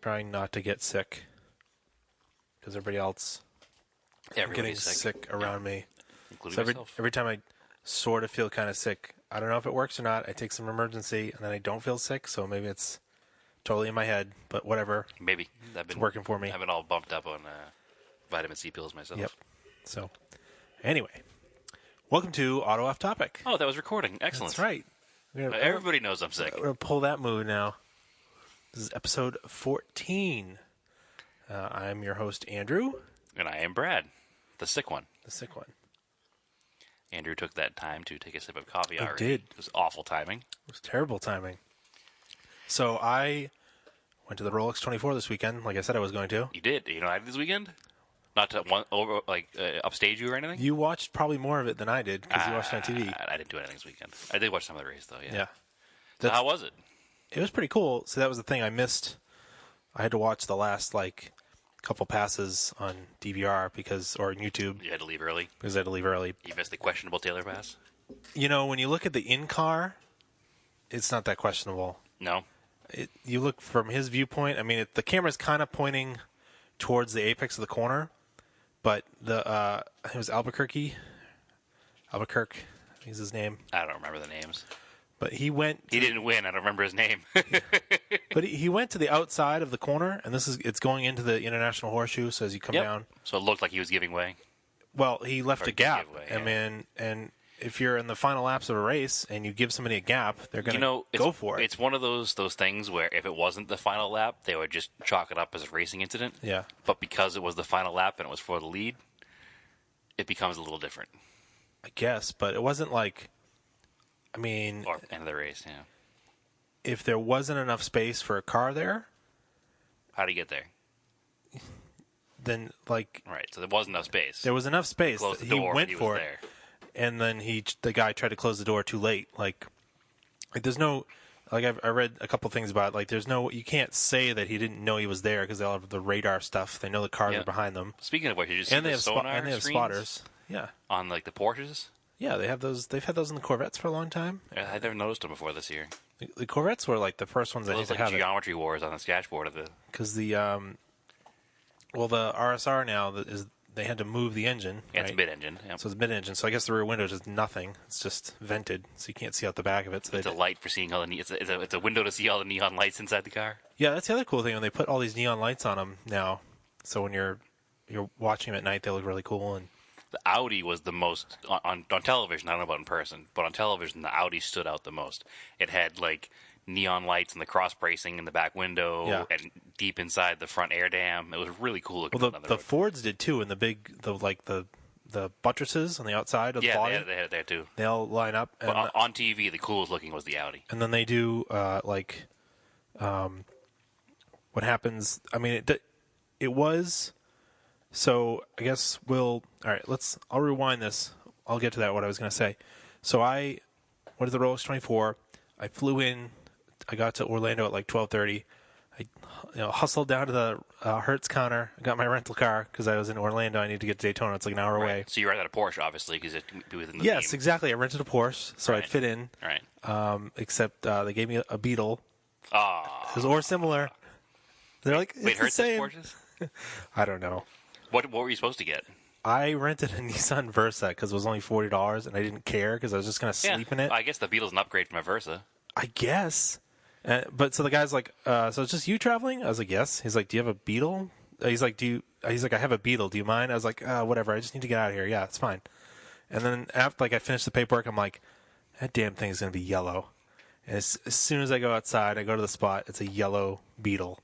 trying not to get sick because everybody else is getting sick around me. Including So myself. every time I sort of feel kind of sick, I don't know if it works or not. I take some emergency, and then I don't feel sick, so maybe it's totally in my head, but whatever. Maybe. It's working for me. I've been all bumped up on vitamin C pills myself. Yep. So, anyway, welcome to Auto Off Topic. Oh, that was recording. Excellent. That's right. Everybody knows I'm sick. We're going to pull that move now. This is episode 14. I'm your host, Andrew. And I am Brad, the sick one. The sick one. Andrew took that time to take a sip of coffee I already. did. It was awful timing. It was terrible timing. So I went to the Rolex 24 this weekend, like I said I was going to. You did. You know what I did this weekend? Not to upstage you or anything? You watched probably more of it than I did because you watched it on TV. I didn't do anything this weekend. I did watch some of the race, though, yeah. Yeah. So how was it? It was pretty cool. So that was the thing I missed. I had to watch the last, couple passes on DVR or YouTube. You had to leave early? Because I had to leave early. You missed the questionable Taylor pass? You know, when you look at the in-car, it's not that questionable. No? You look from his viewpoint. I mean, the camera's kind of pointing towards the apex of the corner, but I think it was Albuquerque, is his name. I don't remember the names. But he went. He didn't win. I don't remember his name. But he went to the outside of the corner, and it's going into the International Horseshoe. So as you come down, so it looked like he was giving way. Well, he left a gap. Giveaway, I mean, and if you're in the final laps of a race and you give somebody a gap, they're going to go for it. It's one of those things where if it wasn't the final lap, they would just chalk it up as a racing incident. Yeah. But because it was the final lap and it was for the lead, it becomes a little different. I guess, but it wasn't like. I mean, or end of the race, yeah. If there wasn't enough space for a car there, how do you get there? Then right, so there wasn't enough space. There was enough space. He went for it, and then the guy tried to close the door too late. Like there's no, I read a couple things about it. There's no, you can't say that he didn't know he was there because they all have the radar stuff. They know the cars are behind them. Speaking of which, you just see the sonar and they have spotters. Yeah, on the Porsches. Yeah, they have those. They've had those in the Corvettes for a long time. I've never noticed them before this year. The Corvettes were the first ones that had to have geometry wars on the sketchboard of the. Because the RSR now they had to move the engine. Yeah, it's a mid-engine. Yep. So it's mid-engine. So I guess the rear window is just nothing. It's just vented, so you can't see out the back of it. So it's a light for seeing all the. It's a window to see all the neon lights inside the car. Yeah, that's the other cool thing when they put all these neon lights on them now. So when you're watching them at night, they look really cool. And the Audi was the most on television. I don't know about in person, but on television, the Audi stood out the most. It had neon lights and the cross bracing in the back window and deep inside the front air dam. It was really cool looking. Well, the Fords did too, and the buttresses on the outside of the body. Yeah, they had it there too. They all line up. But on TV, the coolest looking was the Audi. And then they do what happens. I mean, it was. So I guess all right, I'll rewind this. I'll get to that, what I was going to say. So I went to the Rolex 24. I flew in. I got to Orlando at 12:30. I hustled down to the Hertz counter. I got my rental car because I was in Orlando. I need to get to Daytona. It's an hour away. So you rented a Porsche, obviously, because it can be within the Yes, beam. Exactly. I rented a Porsche, so I'd fit in. Right. Except they gave me a Beetle. Ah. It was or similar. They're like, wait, it's Hertz the same. Porsches? I don't know. What were you supposed to get? I rented a Nissan Versa because it was only $40, and I didn't care because I was just going to sleep in it. I guess the Beetle's an upgrade from a Versa. I guess. But so the guy's like, so it's just you traveling? I was like, yes. He's like, do you have a Beetle? He's like, I have a Beetle. Do you mind? I was like, whatever. I just need to get out of here. Yeah, it's fine. And then after I finished the paperwork, I'm like, that damn thing's going to be yellow. And as soon as I go outside, I go to the spot. It's a yellow Beetle.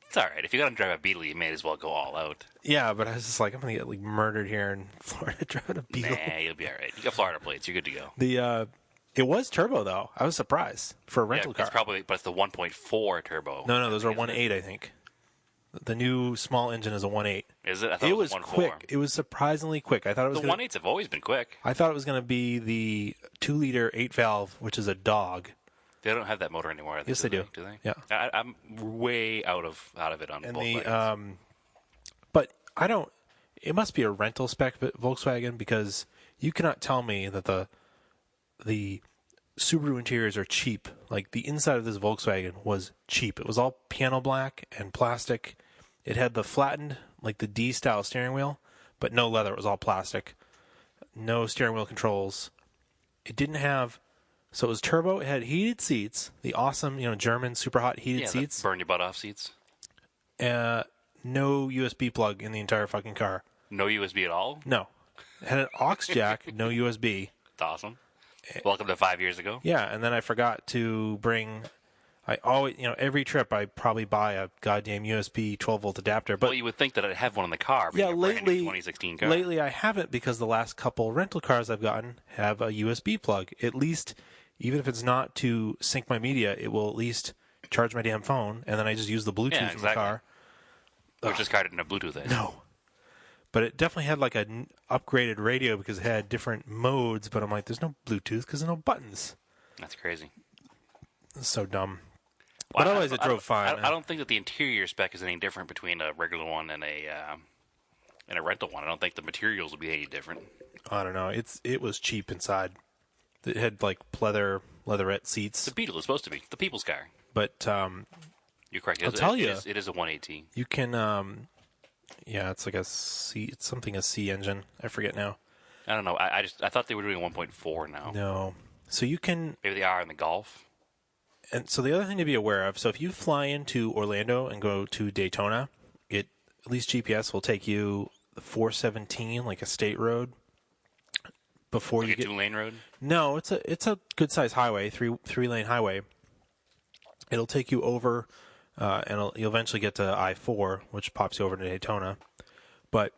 It's all right. If you're going to drive a Beetle, you may as well go all out. Yeah, but I was just like, I'm going to get murdered here in Florida driving a Beetle. Nah, you'll be all right. You got Florida plates. You're good to go. It was turbo, though. I was surprised for a rental car. But it's the 1.4 turbo. No, those are 1.8, I think. The new small engine is a 1.8. Is it? I thought it was 1.4. Quick. It was surprisingly quick. I thought it was the 1.8s have always been quick. I thought it was going to be the 2-liter 8-valve, which is a dog. They don't have that motor anymore. I think, yes, they do. Do they? Yeah. I'm way out of it on Volkswagen. But I don't. It must be a rental spec Volkswagen because you cannot tell me that the Subaru interiors are cheap. Like the inside of this Volkswagen was cheap. It was all piano black and plastic. It had the flattened, like the D style steering wheel, but no leather. It was all plastic. No steering wheel controls. It didn't have. So it was turbo. It had heated seats. The awesome, German super hot heated seats. Burn your butt off seats. No USB plug in the entire fucking car. No USB at all? No. It had an aux jack, no USB. That's awesome. Welcome to 5 years ago. Yeah, and then I forgot to bring. I always, every trip I probably buy a goddamn USB 12-volt adapter. But well, you would think that I'd have one in the car. Yeah, lately, 2016 car. Lately I haven't because the last couple rental cars I've gotten have a USB plug. At least, even if it's not to sync my media, it will at least charge my damn phone, and then I just use the Bluetooth in the car. Which this car didn't have Bluetooth in. No. But it definitely had like an upgraded radio because it had different modes, but I'm like, there's no Bluetooth because there's no buttons. That's crazy. It's so dumb. Well, but otherwise, it drove fine. I don't think that the interior spec is any different between a regular one and a rental one. I don't think the materials will be any different. I don't know. It was cheap inside. It had like leatherette seats. The Beetle is supposed to be the people's car. But you're correct. I'll tell you, it is a 118. You can, it's like a C. It's something a C engine. I forget now. I don't know. I thought they were doing 1.4 now. No. So you can. Maybe they are in the Golf. And so the other thing to be aware of. So if you fly into Orlando and go to Daytona, at least GPS will take you the 417, like a state road. Before you get 2-lane road. No, it's a good sized highway, three-lane highway. It'll take you over, and you'll eventually get to I-4, which pops you over to Daytona. But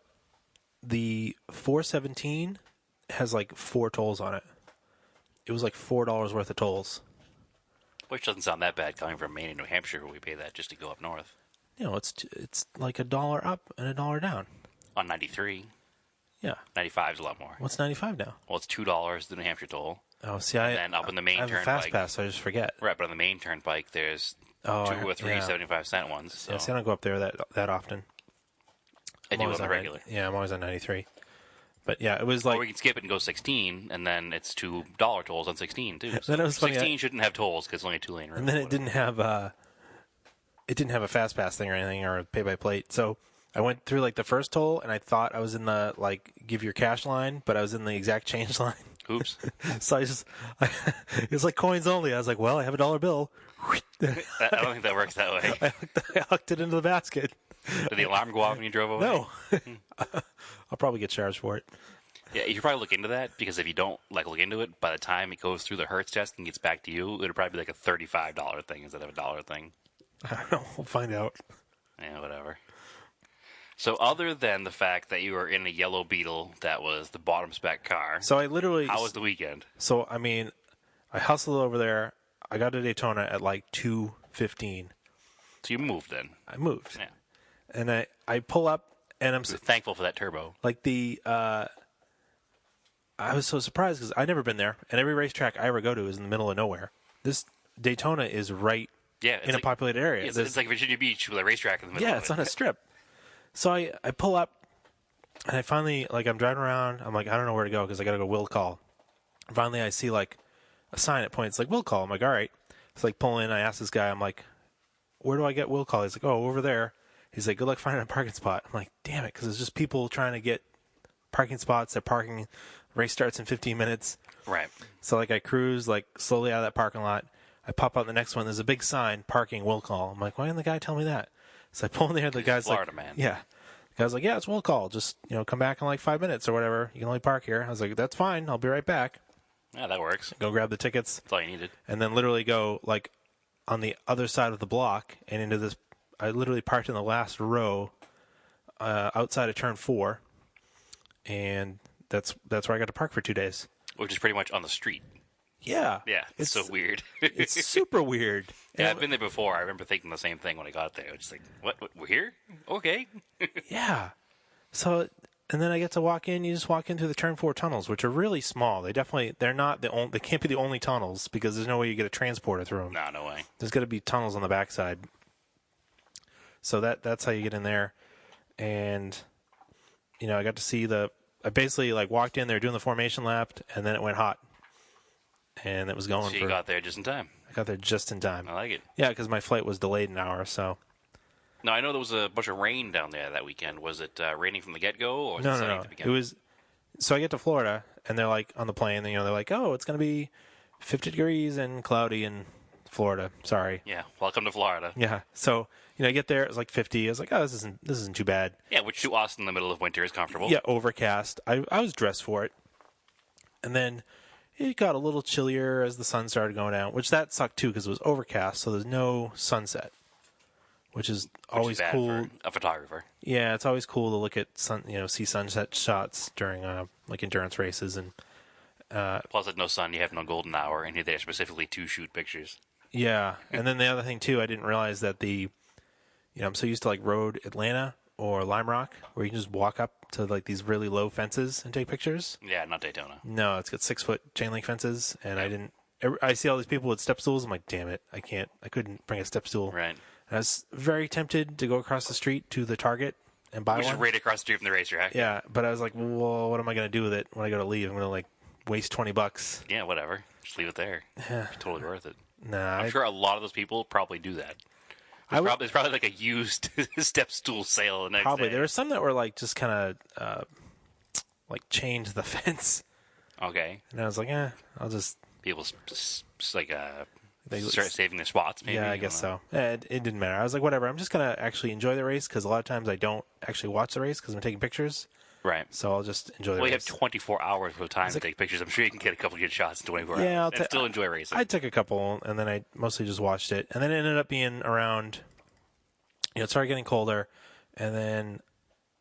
the 417 has like 4 tolls on it. It was like $4 worth of tolls. Which doesn't sound that bad coming from Maine and New Hampshire, where we pay that just to go up north. It's like $1 up and $1 down. On 93. Yeah. 95 is a lot more. What's 95 now? Well, it's $2, the New Hampshire toll. Oh, see, and up in the main I have turnpike. a fast pass, so I just forget. Right, but on the main turnpike, there's 2 or 3 75-cent ones. So. Yeah, see, I don't go up there that often. I do on the regular. Yeah, I'm always on 93. But yeah, it was like. Or we can skip it and go 16, and then it's $2 tolls on 16 too. So then it was 16 funny, shouldn't have tolls because it's only a 2-lane road. And then it didn't have a fast pass thing or anything or a pay by plate. So I went through like the first toll, and I thought I was in the like give your cash line, but I was in the exact change line. Oops. So it was like coins only. I was like, well, I have $1 bill. I don't think that works that way. I hooked it into the basket. Did the alarm go off when you drove away? No. I'll probably get charged for it. Yeah, you should probably look into that, because if you don't look into it, by the time it goes through the Hertz test and gets back to you, it'll probably be like a $35 thing instead of a $1 thing. I don't know. We'll find out. Yeah, whatever. So other than the fact that you were in a yellow Beetle that was the bottom spec car, so I literally. How was the weekend? So I mean, I hustled over there. I got to Daytona at like 2:15. So you moved then? I moved. Yeah. And I pull up, and I'm thankful for that turbo. Like I was so surprised because I'd never been there, and every racetrack I ever go to is in the middle of nowhere. This Daytona is right in a populated area. It's like Virginia Beach with a racetrack in the middle. Yeah, it's on a strip. So I pull up, and I finally, I'm driving around. I'm like, I don't know where to go because I got to go will call. And finally, I see like a sign that points like will call. I'm like, all right. It's like pull in. I ask this guy, I'm like, where do I get will call? He's like, oh, over there. He's like, good luck finding a parking spot. I'm like, damn it, because it's just people trying to get parking spots. They're parking. Race starts in 15 minutes. Right. So I cruise slowly out of that parking lot. I pop out the next one. There's a big sign, parking will call. I'm like, why didn't the guy tell me that? So I pull in there. The guy's Florida like, man. Yeah. The guy's like, yeah, it's will call. Just come back in 5 minutes or whatever. You can only park here. I was like, that's fine. I'll be right back. Yeah, that works. Go grab the tickets. That's all you needed. And then literally go on the other side of the block and into this. I literally parked in the last row outside of turn 4, and that's where I got to park for 2 days. Which is pretty much on the street. Yeah. Yeah, it's so weird. It's super weird. Yeah, I've been there before. I remember thinking the same thing when I got there. I was just like, what? We're here? Okay. Yeah. So, and then I get to walk in. You just walk in through the turn 4 tunnels, which are really small. They're not they can't be the only tunnels because there's no way you get a transporter through them. No way. There's got to be tunnels on the backside. So that's how you get in there. And, I got to see I basically walked in there doing the formation lap, and then it went hot. and it was going So you got there just in time. I got there just in time. I like it. Yeah, because my flight was delayed an hour, so... Now, I know there was a bunch of rain down there that weekend. Was it raining from the get-go, or was No, it sunny no, at no. the beginning? It was... So I get to Florida, and they're like, on the plane, they're like, oh, it's going to be 50 degrees and cloudy in Florida. Sorry. Yeah, welcome to Florida. Yeah. So, I get there, it was like 50. I was like, oh, this isn't too bad. Yeah, which to us in the middle of winter is comfortable. Yeah, overcast. I was dressed for it. And then it got a little chillier as the sun started going down, which that sucked too because it was overcast, so there's no sunset, which is always bad cool. for a photographer. Yeah, it's always cool to look at see sunset shots during like endurance races and Plus, with no sun, you have no golden hour, and you're there specifically to shoot pictures. yeah. And then the other thing too, I didn't realize that I'm so used to like Road Atlanta or Lime Rock, where you can just walk up to like these really low fences and take pictures. Yeah, not Daytona. No, it's got 6-foot chain link fences, and I see all these people with step stools. I'm like, damn it, I couldn't bring a step stool. Right. And I was very tempted to go across the street to the Target and buy Which one. is right across the street from the racetrack. Yeah, but I was like, well, what am I going to do with it when I go to leave? I'm going to like waste $20. Yeah, whatever. Just leave it there. It's totally worth it. Nah, I'm sure a lot of those people probably do that. There's probably like a used step stool sale the next probably. day. There were some that were like just kind of like chained to the fence. Okay. And I was like, I'll just... People just like They start saving their spots, maybe. Yeah, I guess so. It didn't matter. I was like, whatever. I'm just going to actually enjoy the race because a lot of times I don't actually watch the race because I'm taking pictures. Right. So I'll just enjoy the Well, you race. have 24 hours of time to take pictures. I'm sure you can get a couple good shots in 24 Yeah, hours and still enjoy racing. I took a couple, and then I mostly just watched it. And then it ended up being around, it started getting colder. And then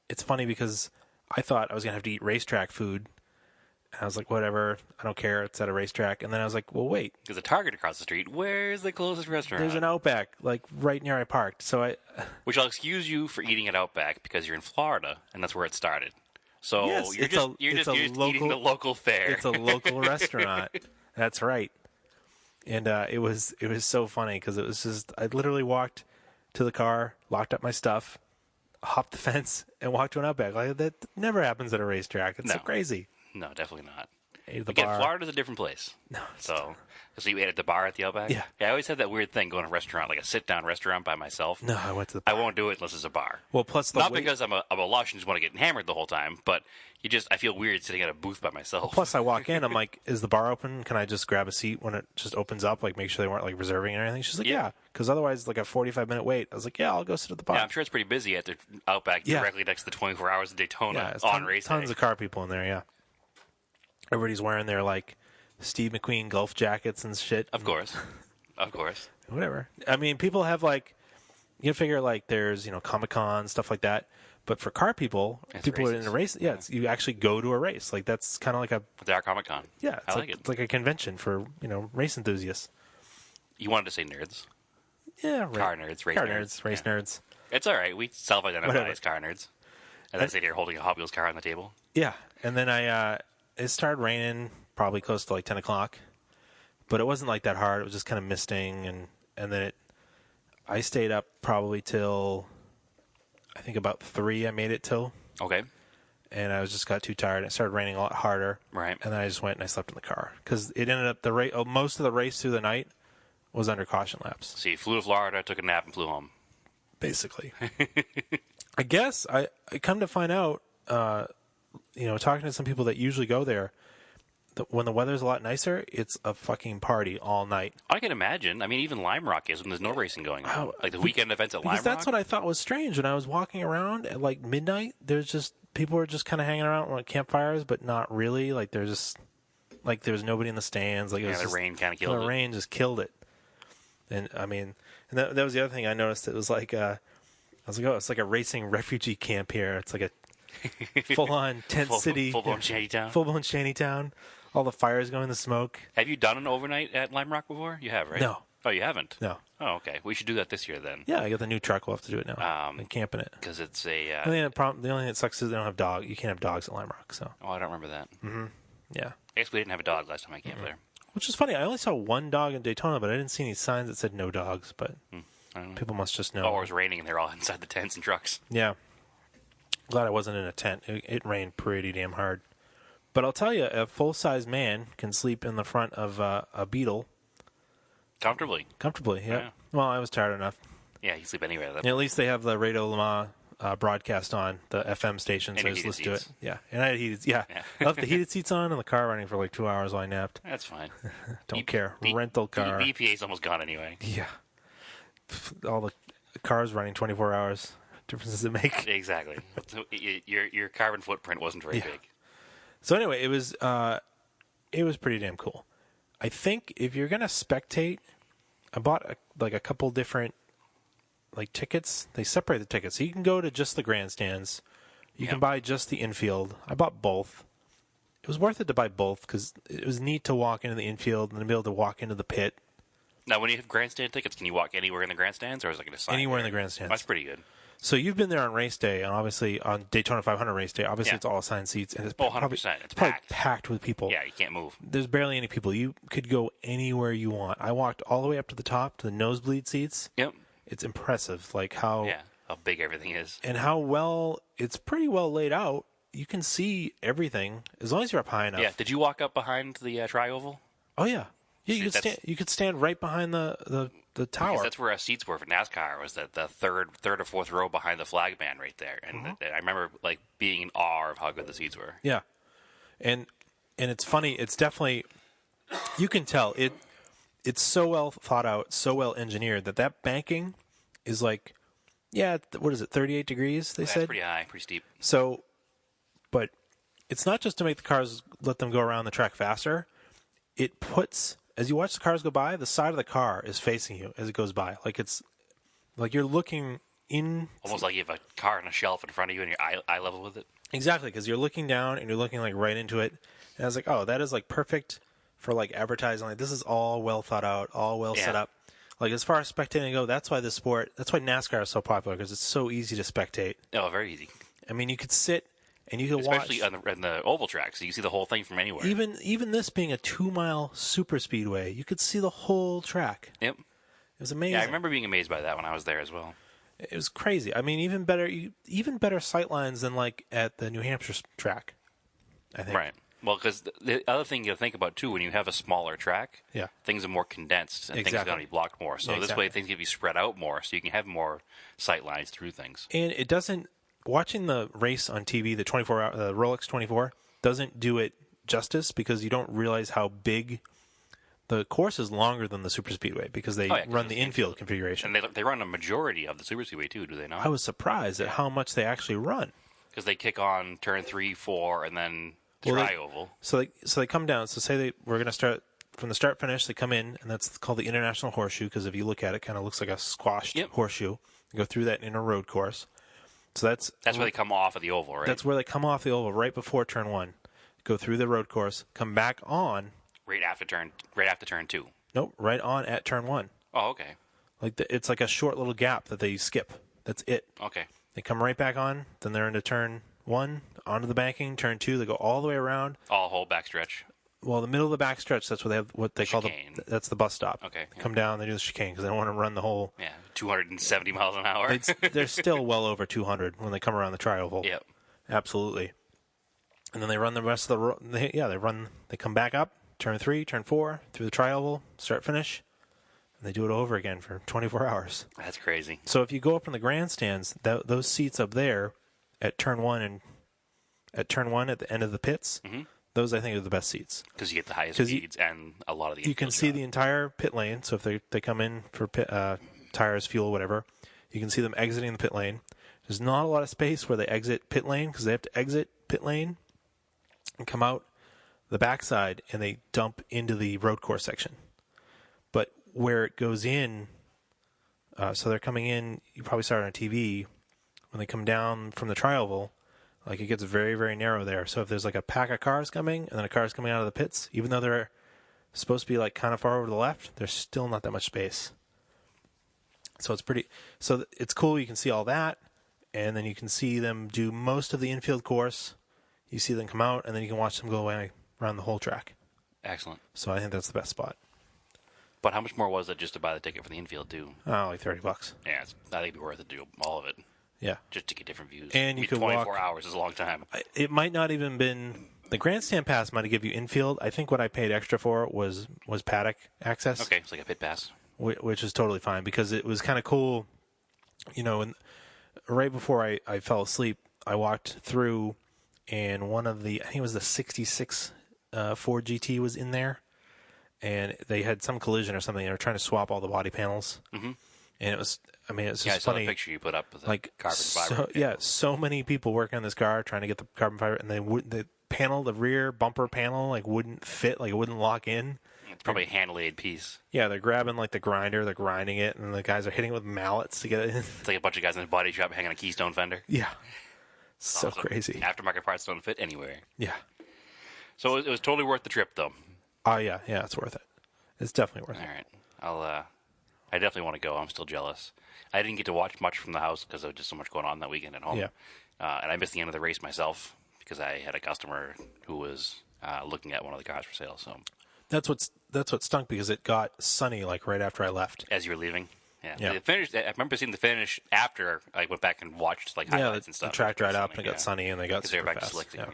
it's funny because I thought I was going to have to eat racetrack food. And I was like, whatever, I don't care. It's at a racetrack. And then I was like, well, wait. There's a Target across the street. Where's the closest restaurant? There's an Outback, like right near I parked. So Which I'll excuse you for eating at Outback because you're in Florida, and that's where it started. So Yes, you're just eating the local fare. It's a local restaurant. That's right. And it was so funny because it was just I literally walked to the car, locked up my stuff, hopped the fence, and walked to an Outback. Like that never happens at a racetrack. It's so crazy. No, definitely not. Ate at the Again, bar. Florida's a different place. No, So you ate at the bar at the Outback? Yeah. I always had that weird thing going to a restaurant, like a sit-down restaurant by myself. No, I went to the I bar. won't do it unless it's a bar. Well, plus Not because I'm a lush and just want to get hammered the whole time, but I feel weird sitting at a booth by myself. Plus, I walk in. I'm like, "Is the bar open? Can I just grab a seat when it just opens up? Like, make sure they weren't like reserving or anything." She's like, "Yeah," because otherwise, like a 45-minute wait. I was like, "Yeah, I'll go sit at the bar." Yeah, I'm sure it's pretty busy at the Outback directly next to the 24 Hours of Daytona it's on race tons day. of car people in there. Yeah, everybody's wearing their like Steve McQueen golf jackets and shit. Of course. Of course. Whatever. I mean, people have like, you figure like there's Comic-Con stuff like that, but for car people, people are in a race. Yeah, you actually go to a race. Like that's kind of like a They are Comic-Con. yeah. I like it. It's like a convention for race enthusiats. You wanted to say nerds. Yeah, Car nerds, race car nerds. race nerds. It's all right. We self-identify Whatever. as car nerds. And I sit here holding a Hot Wheels car on the table. Yeah, and then it started raining probably close to like 10 o'clock, but it wasn't like that hard. It was just kind of misting, and then I stayed up probably till I think about 3. I made it till. Okay. And I just got too tired. It started raining a lot harder. Right. And then I just went and I slept in the car because it ended up most of the race through the night was under caution laps. So you flew to Florida, took a nap, and flew home. Basically. I guess I come to find out, talking to some people that usually go there, when the weather's a lot nicer, it's a fucking party all night. I can imagine. I mean, even Lime Rock is when there's no racing going on. Like the weekend events at Lime Rock. That's what I thought was strange. When I was walking around at like midnight, people were just kind of hanging around with campfires, but not really. Like there was nobody in the stands. Like the rain kind of killed it. The rain just killed it. And I mean, and that was the other thing I noticed. It was like I was like, oh, it's like a racing refugee camp here. It's like a full-on tent city, full-blown shantytown. Full-blown shantytown. All the fires going, the smoke. Have you done an overnight at Lime Rock before? You have, right? No. Oh, you haven't? No. Oh, okay. We should do that this year then. Yeah, I got the new truck. We'll have to do it now. And camp in it. Because it's a... The only thing that sucks is they don't have dogs. You can't have dogs at Lime Rock. So. Oh, I don't remember that. Mm-hmm. Yeah. I guess we didn't have a dog last time I camped there. Which is funny. I only saw one dog in Daytona, but I didn't see any signs that said no dogs. But I don't know. people must just know. Oh, it was raining and they're all inside the tents and trucks. Yeah. Glad I wasn't in a tent. It rained pretty damn hard. But I'll tell you, a full-size man can sleep in the front of a Beetle comfortably. Yeah. Well, I was tired enough. Yeah, you sleep anywhere. And at least they have the Raider and Duramax broadcast on the FM station, so I just listened to it. Yeah, and I had heated. Yeah, I left the heated seats on in the car running for like 2 hours while I napped. That's fine. Don't care. Rental car. The EPA's almost gone anyway. Yeah, all the cars running 24 hours. Difference does it make? Exactly. Your carbon footprint wasn't very big. So anyway, it was pretty damn cool. I think if you're gonna spectate, I bought a couple different tickets. They separate the tickets, so you can go to just the grandstands. You can buy just the infield. I bought both. It was worth it to buy both because it was neat to walk into the infield and then be able to walk into the pit. Now, when you have grandstand tickets, can you walk anywhere in the grandstands, or is it going to sign anywhere there? In the grandstands? That's pretty good. So you've been there on race day, and obviously on Daytona 500 race day, obviously it's all assigned seats, and it's 100%. It's packed with people. Yeah, you can't move. There's barely any people. You could go anywhere you want. I walked all the way up to the top to the nosebleed seats. Yep. It's impressive, how big everything is, and how it's pretty well laid out. You can see everything as long as you're up high enough. Yeah. Did you walk up behind the tri-oval? Oh yeah. Yeah, you could stand right behind the tower. Because that's where our seats were for NASCAR. Was that the third or fourth row behind the flag man right there? And I remember being in awe of how good the seats were. Yeah, and it's funny. It's definitely, you can tell it's so well thought out, so well engineered that banking is what is it, 38 degrees? They said That's pretty high, pretty steep. So, but it's not just to make the cars let them go around the track faster. It puts, as you watch the cars go by, the side of the car is facing you as it goes by. It's you're looking in. Almost like you have a car on a shelf in front of you and you're eye level with it. Exactly, because you're looking down and you're looking right into it. And I was like, oh, that is perfect for advertising. This is all well thought out, all well set up. As far as spectating go, that's why that's why NASCAR is so popular, because it's so easy to spectate. Oh, very easy. I mean, you could sit and you could watch. Especially on the oval track, so you can see the whole thing from anywhere. Even this being a 2-mile super speedway, you could see the whole track. Yep. It was amazing. Yeah, I remember being amazed by that when I was there as well. It was crazy. I mean, even better sight lines than at the New Hampshire track, I think. Right. Well, because the other thing you think about, too, when you have a smaller track, things are more condensed and things are going to be blocked more. So this way things can be spread out more, so you can have more sight lines through things. And it doesn't, watching the race on TV, the Rolex 24, doesn't do it justice, because you don't realize how big the course is. Longer than the super speedway, because they run the infield configuration. And they run a majority of the super speedway, too, do they not? I was surprised at how much they actually run. Because they kick on turn 3, 4, and then tri-oval. So they come down. So say we're going to start from the start finish. They come in, and that's called the International Horseshoe, because if you look at it, it kind of looks like a squashed horseshoe. You go through that inner road course. So that's where they come off of the oval, right? That's where they come off the oval, right before turn 1. Go through the road course, come back on. Right after turn 2. Nope, right on at turn 1. Oh, okay. It's like a short little gap that they skip. That's it. Okay. They come right back on. Then they're into turn 1, onto the banking. Turn 2, they go all the way around. All whole backstretch. Well, the middle of the backstretch, that's where they have what they call that's the bus stop. Okay. They come down, they do the chicane because they don't want to run the whole. 270 miles an hour. They're still well over 200 when they come around the tri-oval. Yep. Absolutely. And then they run the rest of the road. They come back up, turn 3, turn 4, through the tri-oval, start finish, and they do it over again for 24 hours. That's crazy. So if you go up in the grandstands, those seats up there at turn 1 at the end of the pits. Mm-hmm. Those, I think, are the best seats. Because you get the highest speeds and a lot of the... You can see the entire pit lane. So if they come in for tires, fuel, whatever, you can see them exiting the pit lane. There's not a lot of space where they exit pit lane, because they have to exit pit lane and come out the backside, and they dump into the road course section. But where it goes in, so they're coming in, you probably saw it on TV, when they come down from the tri-oval, it gets very, very narrow there. So if there's a pack of cars coming, and then a car's coming out of the pits, even though they're supposed to be kind of far over to the left, there's still not that much space. So it's cool. You can see all that, and then you can see them do most of the infield course. You see them come out, and then you can watch them go away around the whole track. Excellent. So I think that's the best spot. But how much more was it just to buy the ticket for the infield, too? Oh, like $30. Yeah, I think it'd be worth it to do all of it. Yeah. Just to get different views. And you could 24 hours is a long time. It might not even been The grandstand pass might have give you infield. I think what I paid extra for was paddock access. Okay, it's like a pit pass. Which is totally fine because it was kind of cool. And right before I fell asleep, I walked through, and one of I think it was the 66 Ford GT was in there, and they had some collision or something. They were trying to swap all the body panels, and it was. I mean, it's just I saw funny. the picture you put up with the like carbon fiber. so many people working on this car trying to get the carbon fiber, and the panel, the rear bumper panel, wouldn't fit, it wouldn't lock in. It's probably a hand-laid piece. Yeah, they're grabbing the grinder, they're grinding it, and the guys are hitting it with mallets to get it in. It's like a bunch of guys in a body shop hanging a Keystone fender. Yeah, so awesome. Crazy. Aftermarket parts don't fit anywhere. Yeah. So it was totally worth the trip, though. Oh yeah, it's worth it. It's definitely worth it. All right, I definitely want to go. I'm still jealous. I didn't get to watch much from the house because there was just so much going on that weekend at home. Yeah. And I missed the end of the race myself because I had a customer who was looking at one of the cars for sale. So that's what stunk because it got sunny right after I left. As you were leaving. Yeah. The finish, I remember seeing the finish after I went back and watched highlights and stuff. The track dried up and it got sunny and they got super back fast. To slick. Yeah.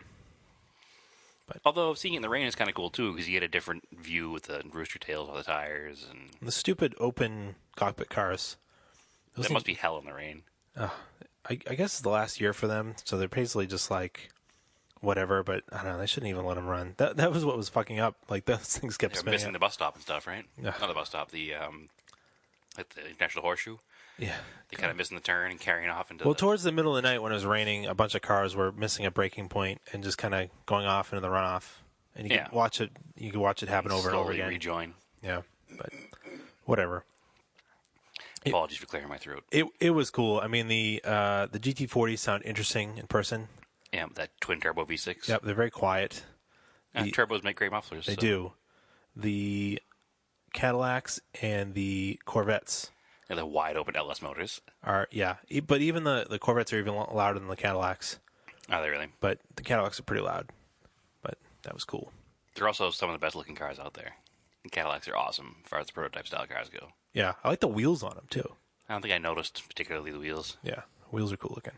But although seeing it in the rain is kind of cool too because you get a different view with the rooster tails on the tires and the stupid open cockpit cars. That must be hell in the rain. I guess it's the last year for them, so they're basically just whatever. But I don't know. They shouldn't even let them run. That was what was fucking up. Those things kept They're spinning. Missing the bus stop and stuff, right? Yeah. Not the bus stop. The International Horseshoe. Yeah. They kind of missing the turn and carrying off into. Well, towards the middle of the night when it was raining, a bunch of cars were missing a braking point and just kind of going off into the runoff. And you could watch it. You could watch it happen over and over again. Rejoin. Yeah, but whatever. Apologies for clearing my throat. It was cool. I mean, the GT40s sound interesting in person. Yeah, that twin turbo V6. Yep, they're very quiet. Turbos make great mufflers. They do. The Cadillacs and the Corvettes. And the wide open LS motors are but even the Corvettes are even louder than the Cadillacs. Are they really? But the Cadillacs are pretty loud. But that was cool. They're also some of the best looking cars out there. The Cadillacs are awesome as far as the prototype style cars go. Yeah, I like the wheels on them too. I don't think I noticed particularly the wheels. Yeah, wheels are cool looking.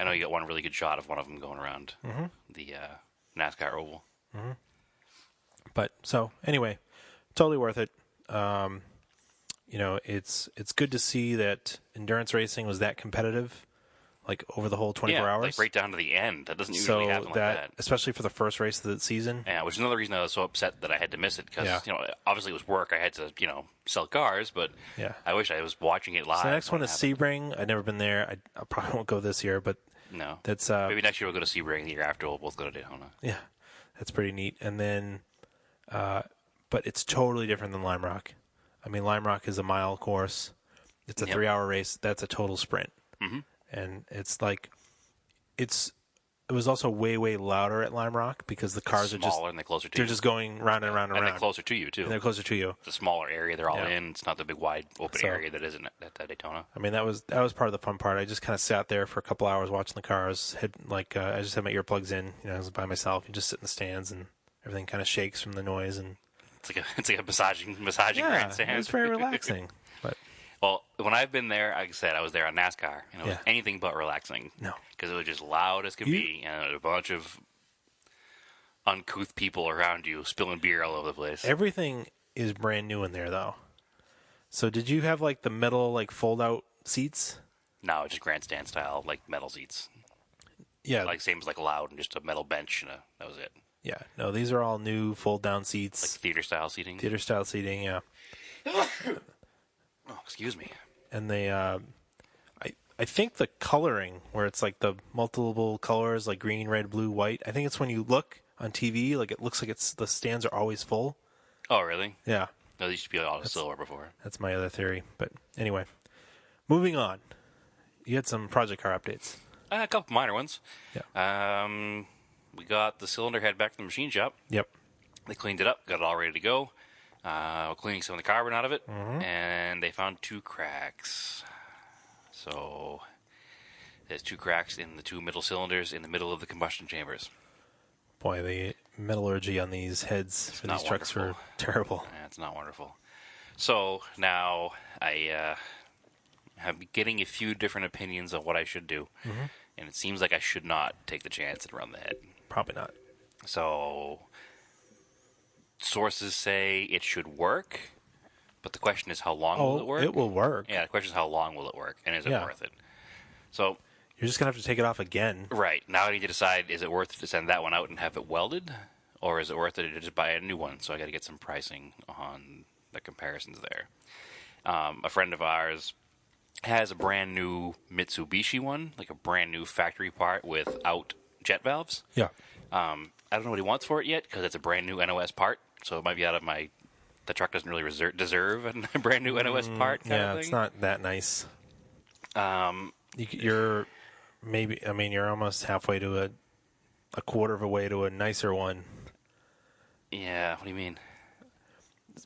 I know you got one really good shot of one of them going around the NASCAR oval. Mm-hmm. But so anyway, totally worth it. It's good to see that endurance racing was that competitive, over the whole 24 hours. Right down to the end. That doesn't usually happen like that. Especially for the first race of the season. Yeah, which is another reason I was so upset that I had to miss it because obviously it was work. I had to sell cars, but I wish I was watching it live. So the next one is Sebring. I've never been there. I probably won't go this year, but no, that's maybe next year we'll go to Sebring. The year after we'll both go to Daytona. Yeah, that's pretty neat. And then, but it's totally different than Lime Rock. I mean, Lime Rock is a mile course. It's a 3-hour race. That's a total sprint. Mm-hmm. And it was also way, way louder at Lime Rock because the cars are smaller and they're closer to you. They're just going round and round and round. And they're closer to you, too. And they're closer to you. It's a smaller area they're all in. It's not the big, wide, open area that isn't at Daytona. I mean, that was part of the fun part. I just kind of sat there for a couple hours watching the cars. I just had my earplugs in. I was by myself. You just sit in the stands and everything kind of shakes from the noise. And it's like a massaging grandstand. It was very relaxing. Well, when I've been there, like I said, I was there on NASCAR, and it was anything but relaxing. No. Because it was just loud as could be, and there was a bunch of uncouth people around you spilling beer all over the place. Everything is brand new in there, though. So did you have, the metal, fold-out seats? No, just grandstand style, metal seats. Yeah. Same as, loud and just a metal bench, and that was it. Yeah. No, these are all new fold-down seats. Theater-style seating? Theater-style seating, yeah. Oh, excuse me. And they, I think the coloring, where it's the multiple colors, green, red, blue, white, I think it's when you look on TV, it looks like the stands are always full. Oh, really? Yeah. No, they used to be all silver before. That's my other theory. But anyway, moving on. You had some project car updates. A couple minor ones. Yeah. We got the cylinder head back to the machine shop. Yep. They cleaned it up, got it all ready to go. Cleaning some of the carbon out of it, and they found 2 cracks. So there's 2 cracks in the 2 middle cylinders in the middle of the combustion chambers. Boy, the metallurgy on these heads for these trucks were terrible. Yeah, it's not wonderful. So now I have been getting a few different opinions on what I should do, and it seems like I should not take the chance and run the head. Probably not. So sources say it should work, but the question is how long will it work? It will work. Yeah, the question is how long will it work, and is it worth it? So you're just gonna have to take it off again. Right. Now I need to decide, is it worth it to send that one out and have it welded? Or is it worth it to just buy a new one? So I got to get some pricing on the comparisons there. A friend of ours has a brand new Mitsubishi one, like a brand new factory part without jet valves. Yeah. I don't know what he wants for it yet because it's a brand new NOS part. So it might be out of my... The truck doesn't really deserve a brand new NOS part kind of thing. It's not that nice. You're maybe... I mean, you're almost halfway to a quarter of a way to a nicer one. Yeah, what do you mean?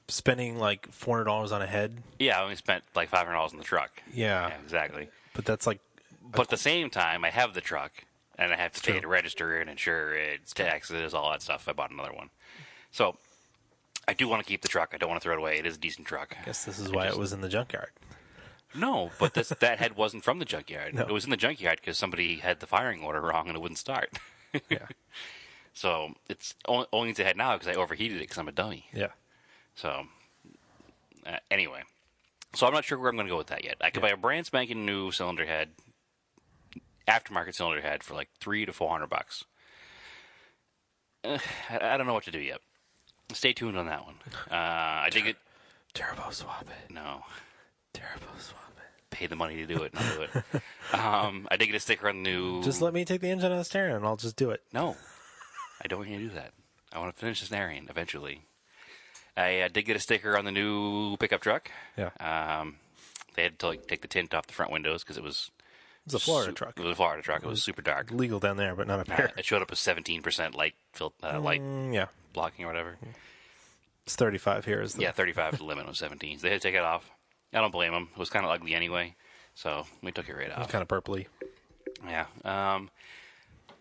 Spending like $400 on a head. Yeah, I only spent like $500 on the truck. Yeah, exactly. But that's like... But at the same time, I have the truck, and I have to pay to register it, insure it, taxes, all that stuff. I bought another one. So I do want to keep the truck. I don't want to throw it away. It is a decent truck. I guess this is why it was in the junkyard. No, but that head wasn't from the junkyard. No. It was in the junkyard because somebody had the firing order wrong and it wouldn't start. Yeah. So it's only needs a head now because I overheated it because I'm a dummy. Yeah. So anyway, so I'm not sure where I'm going to go with that yet. I could buy a brand spanking new cylinder head, aftermarket cylinder head for like $300 to $400. I don't know what to do yet. Stay tuned on that one. I dig it. Turbo swap it. No. Turbo swap it. Pay the money to do it, not do it. I did get a sticker on the new... Just let me take the engine out of the steering and I'll just do it. No. I don't want you to do that. I want to finish this narrating eventually. I did get a sticker on the new pickup truck. Yeah. They had to take the tint off the front windows because it was... It was a Florida truck. It was a Florida truck. It was super dark. Legal down there, but not up here. It showed up as 17% light yeah. blocking or whatever. It's 35 here. Is the... Yeah, 35 is the limit of 17. So they had to take it off. I don't blame them. It was kind of ugly anyway, so we took it right off. It was kind of purpley. Yeah.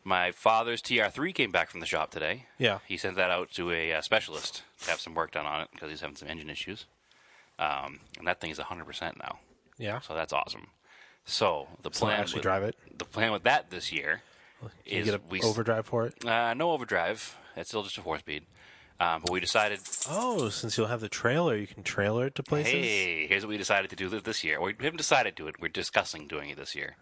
My father's TR3 came back from the shop today. Yeah. He sent that out to a specialist to have some work done on it because he's having some engine issues. And that thing is 100% now. Yeah. So that's awesome. So the plan... actually drive it? The plan with that this year is... You get overdrive for it? No overdrive. It's still just a 4-speed. But we decided... Oh, since you'll have the trailer, you can trailer it to places? Hey, here's what we decided to do this year. We haven't decided to do it. We're discussing doing it this year.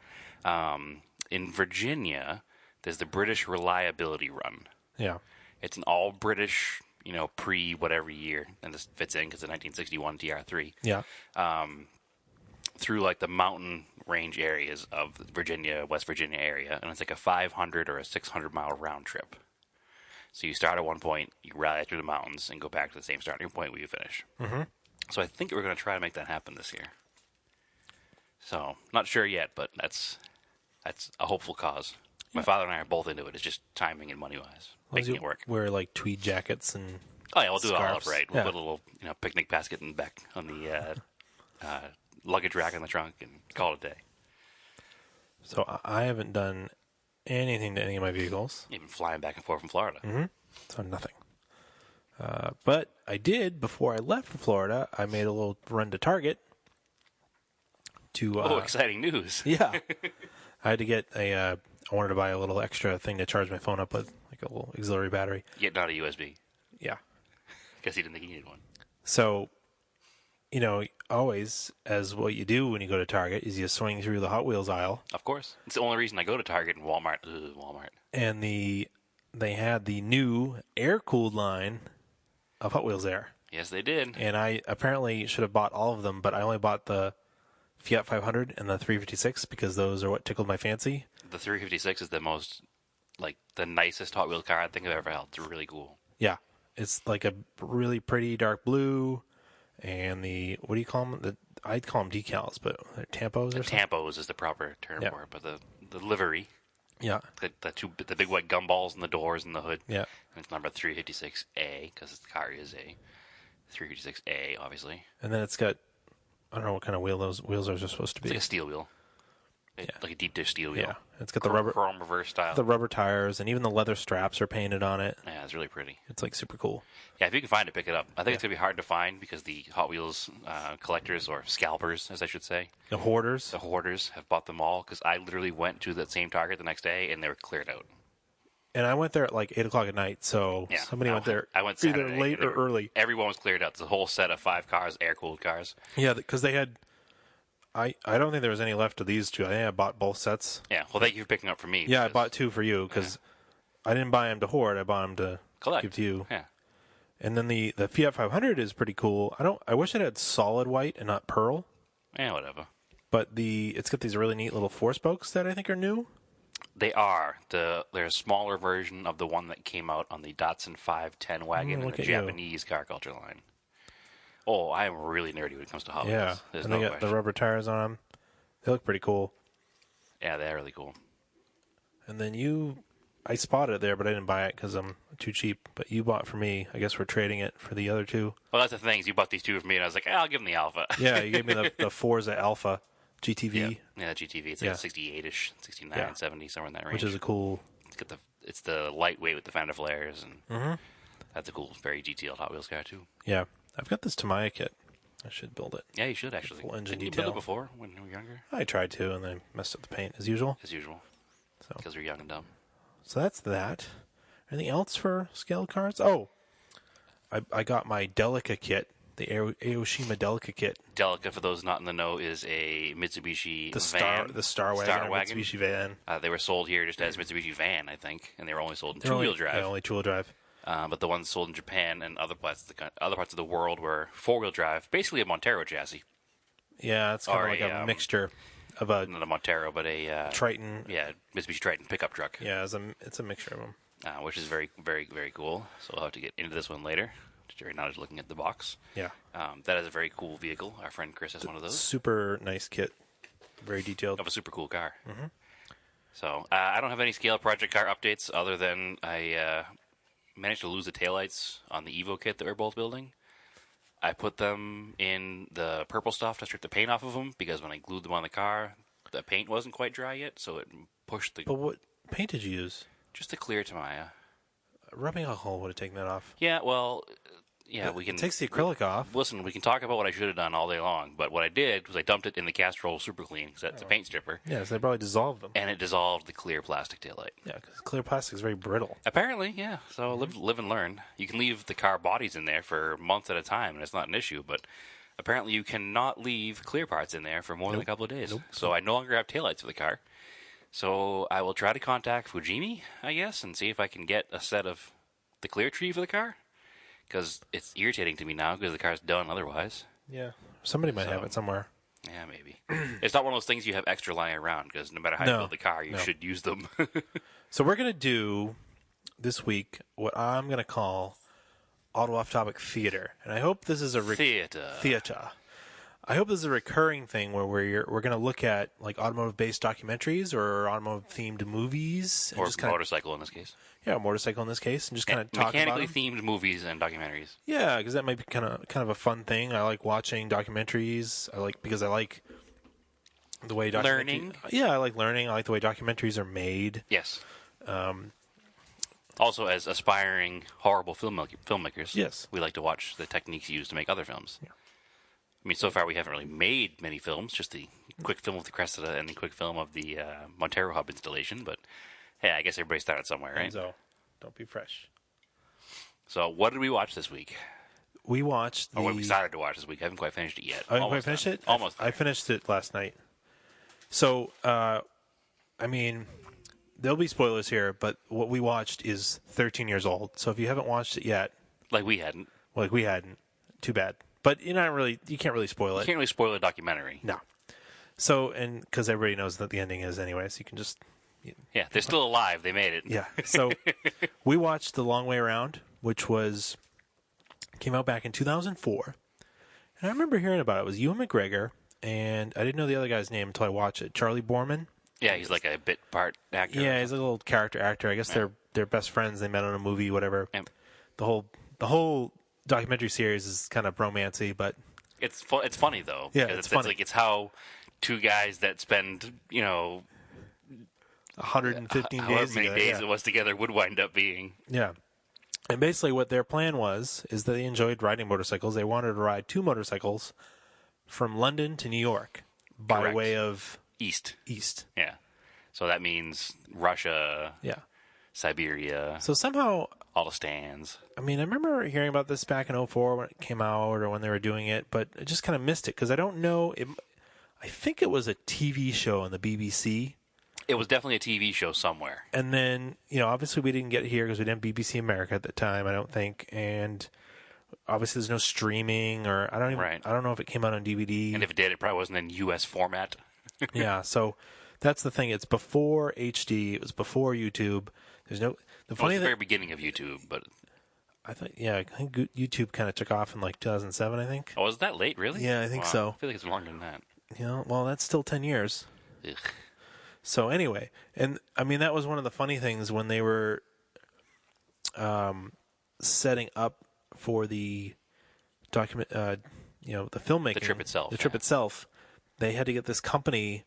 In Virginia, there's the British Reliability Run. Yeah. It's an all-British, pre-whatever year, and this fits in because it's a 1961 TR3. Yeah. Through, like, the mountain range areas of Virginia, West Virginia area, and it's like a 500 or a 600-mile round trip. So you start at one point, you rally through the mountains, and go back to the same starting point where you finish. Mm-hmm. So I think we're going to try to make that happen this year. So, not sure yet, but that's a hopeful cause. My father and I are both into it. It's just timing and money-wise, making it work. Wear, like, tweed jackets and Oh, yeah, we'll do it all scarves. up right. We'll put a little picnic basket in the back on the luggage rack in the trunk and call it a day. So I haven't done anything to any of my vehicles. Even flying back and forth from Florida. Mm-hmm. So nothing. But I did, before I left for Florida, I made a little run to Target. Exciting news. Yeah. I had to get I wanted to buy a little extra thing to charge my phone up with, like a little auxiliary battery. Yet not a USB. Yeah. Because he didn't think he needed one. So, always, as what you do when you go to Target, is you swing through the Hot Wheels aisle. Of course. It's the only reason I go to Target and Walmart. Walmart. And they had the new air-cooled line of Hot Wheels there. Yes, they did. And I apparently should have bought all of them, but I only bought the Fiat 500 and the 356 because those are what tickled my fancy. The 356 is the most, the nicest Hot Wheels car I think I've ever held. It's really cool. Yeah. It's like a really pretty dark blue, and what do you call them? I'd call them decals, but they're tampos or something? Tampos is the proper term for it, but the livery. Yeah. The big white gumballs in the doors and the hood. Yeah. And it's number 356A, because the car is a 356A, obviously. And then it's got, I don't know what kind of wheel those wheels are supposed to be. It's like a steel wheel. Like a deep dish steel wheel. Yeah. It's got the rubber chrome reverse style. The rubber tires, and even the leather straps are painted on it. Yeah, it's really pretty. It's like super cool. Yeah, if you can find it, pick it up. I think it's going to be hard to find because the Hot Wheels collectors, or scalpers, as I should say. The hoarders? The hoarders have bought them all because I literally went to that same Target the next day and they were cleared out. And I went there at like 8 o'clock at night, so Yeah, somebody went there I went either Saturday, late or early. Everyone was cleared out. There's a whole set of 5 cars, air-cooled cars. Yeah, because they had... I don't think there was any left of these two. I think I bought both sets. Yeah, well, thank you for picking up for me. Yeah, I bought 2 for you, because I didn't buy them to hoard. I bought them to collect. give to you. Yeah. And then the Fiat 500 is pretty cool. I wish it had solid white and not pearl. Yeah, whatever. But it's got these really neat little 4-spokes that I think are new. They are. They're a smaller version of the one that came out on the Datsun 510 wagon in the Japanese car culture line. Oh, I am really nerdy when it comes to Hot Wheels. Yeah, There's and no they got question. the rubber tires on them. They look pretty cool. Yeah, they're really cool. And then I spotted it there, but I didn't buy it because I'm too cheap. But you bought for me. I guess we're trading it for the other 2. Well, that's the thing. You bought these 2 for me, and I was like, I'll give them the Alpha. Yeah, you gave me the Forza Alpha GTV. Yeah, GTV. It's like 68-ish, 69, 70, somewhere in that range. Which is a cool... It's the lightweight with the fender flares, and that's a cool, very detailed Hot Wheels car, too. Yeah. I've got this Tamiya kit. I should build it. Yeah, you should, actually. Full engine Didn't you detail. build it before, when you were younger? I tried to, and then messed up the paint, as usual. As usual. Because you're young and dumb. So that's that. Anything else for scale cards? Oh, I got my Delica kit, the Aoshima Delica kit. Delica, for those not in the know, is a Mitsubishi van. The Star Wagon. Mitsubishi van. They were sold here just as Mitsubishi van, I think, and they were only sold in two-wheel drive. Yeah, only two-wheel drive. But the ones sold in Japan and other parts of the world were four-wheel drive, basically a Montero chassis. Yeah, it's kind of like a mixture of not a Montero, but a Triton. Yeah, Mitsubishi Triton pickup truck. Yeah, it's a mixture of them. Which is very, very, very cool. So we'll have to get into this one later. Right now, just looking at the box. Yeah. That is a very cool vehicle. Our friend Chris has one of those. Super nice kit. Very detailed. Of a super cool car. Mm-hmm. So I don't have any scale project car updates other than I managed to lose the taillights on the Evo kit that we're both building. I put them in the purple stuff to strip the paint off of them because when I glued them on the car, the paint wasn't quite dry yet, so it pushed the... But what paint did you use? Just a clear Tamiya. Rubbing alcohol would have taken that off. Yeah, well... Yeah, we can. It takes the acrylic off. Listen, we can talk about what I should have done all day long, but what I did was I dumped it in the Castrol Super Clean because that's a paint stripper. Yeah, so they probably dissolved them. And it dissolved the clear plastic taillight. Yeah, because clear plastic is very brittle. Apparently, yeah. So live and learn. You can leave the car bodies in there for months at a time, and it's not an issue, but apparently you cannot leave clear parts in there for more than a couple of days. So I no longer have taillights for the car. So I will try to contact Fujimi, I guess, and see if I can get a set of the clear tree for the car. Because it's irritating to me now because the car's done otherwise. Yeah. Somebody might have it somewhere. Yeah, maybe. It's not one of those things you have extra lying around because no matter how you build the car, you should use them. So we're going to do this week what I'm going to call Auto Off Topic Theater. And I hope this is a... Theater. I hope this is a recurring thing where we're going to look at like automotive-based documentaries or automotive-themed movies. And or just motorcycle in this case. Yeah, a momotorcycle in this case, and just kind of talk about mechanically themed movies and documentaries. Yeah, because that might be kind of a fun thing. I like watching documentaries. Because I like the way learning. Yeah, I like learning. I like the way documentaries are made. Yes. Also, as aspiring horrible filmmakers, yes, we like to watch the techniques used to make other films. Yeah. I mean, so far we haven't really made many films. Just the quick film of the Cressida and the quick film of the Montero Hub installation, but. Yeah, I guess everybody started somewhere, right? So, don't be fresh. So, what did we watch this week? We watched what we started to watch this week. I haven't quite finished it yet. I haven't quite finished it? Almost. I finished it last night. So, I mean, there'll be spoilers here, but what we watched is 13 years old. So, if you haven't watched it yet... Like we hadn't. Too bad. But you can't really spoil it. You can't really spoil a documentary. No. So, and because everybody knows what the ending is anyway, so you can just... Yeah, they're still alive. They made it. Yeah. So we watched The Long Way Around, which came out back in 2004. And I remember hearing about it. It was Ewan McGregor, and I didn't know the other guy's name until I watched it. Charlie Borman. Yeah, he's like a bit part actor. Yeah, he's a little character actor. I guess they're best friends. They met on a movie, whatever. Yeah. The whole documentary series is kind of romancy, but it's funny though. Yeah, it's funny. It's how two guys that spend 115 however days many together, days it was together would wind up being. Yeah. And basically what their plan is that they enjoyed riding motorcycles. They wanted to ride 2 motorcycles from London to New York by Correct. way of East. East. Yeah. So that means Russia. Yeah. Siberia, So somehow, all the stands. I mean, I remember hearing about this back in '04 when it came out or when they were doing it, but I just kind of missed it because I don't know. I think it was a TV show on the BBC. It was definitely a TV show somewhere. And then, obviously we didn't get it here because we didn't have BBC America at the time, I don't think. And obviously there's no streaming or I don't know if it came out on DVD. And if it did, it probably wasn't in US format. Yeah, so that's the thing. It's before HD. It was before YouTube. There's no... The very beginning of YouTube, but... I think YouTube kind of took off in like 2007, I think. Oh, was it that late, really? Yeah, I think so. I feel like it's longer than that. Well, that's still 10 years. Ugh. So anyway, and I mean that was one of the funny things when they were setting up for the document, the filmmaking, the trip itself. The trip itself, they had to get this company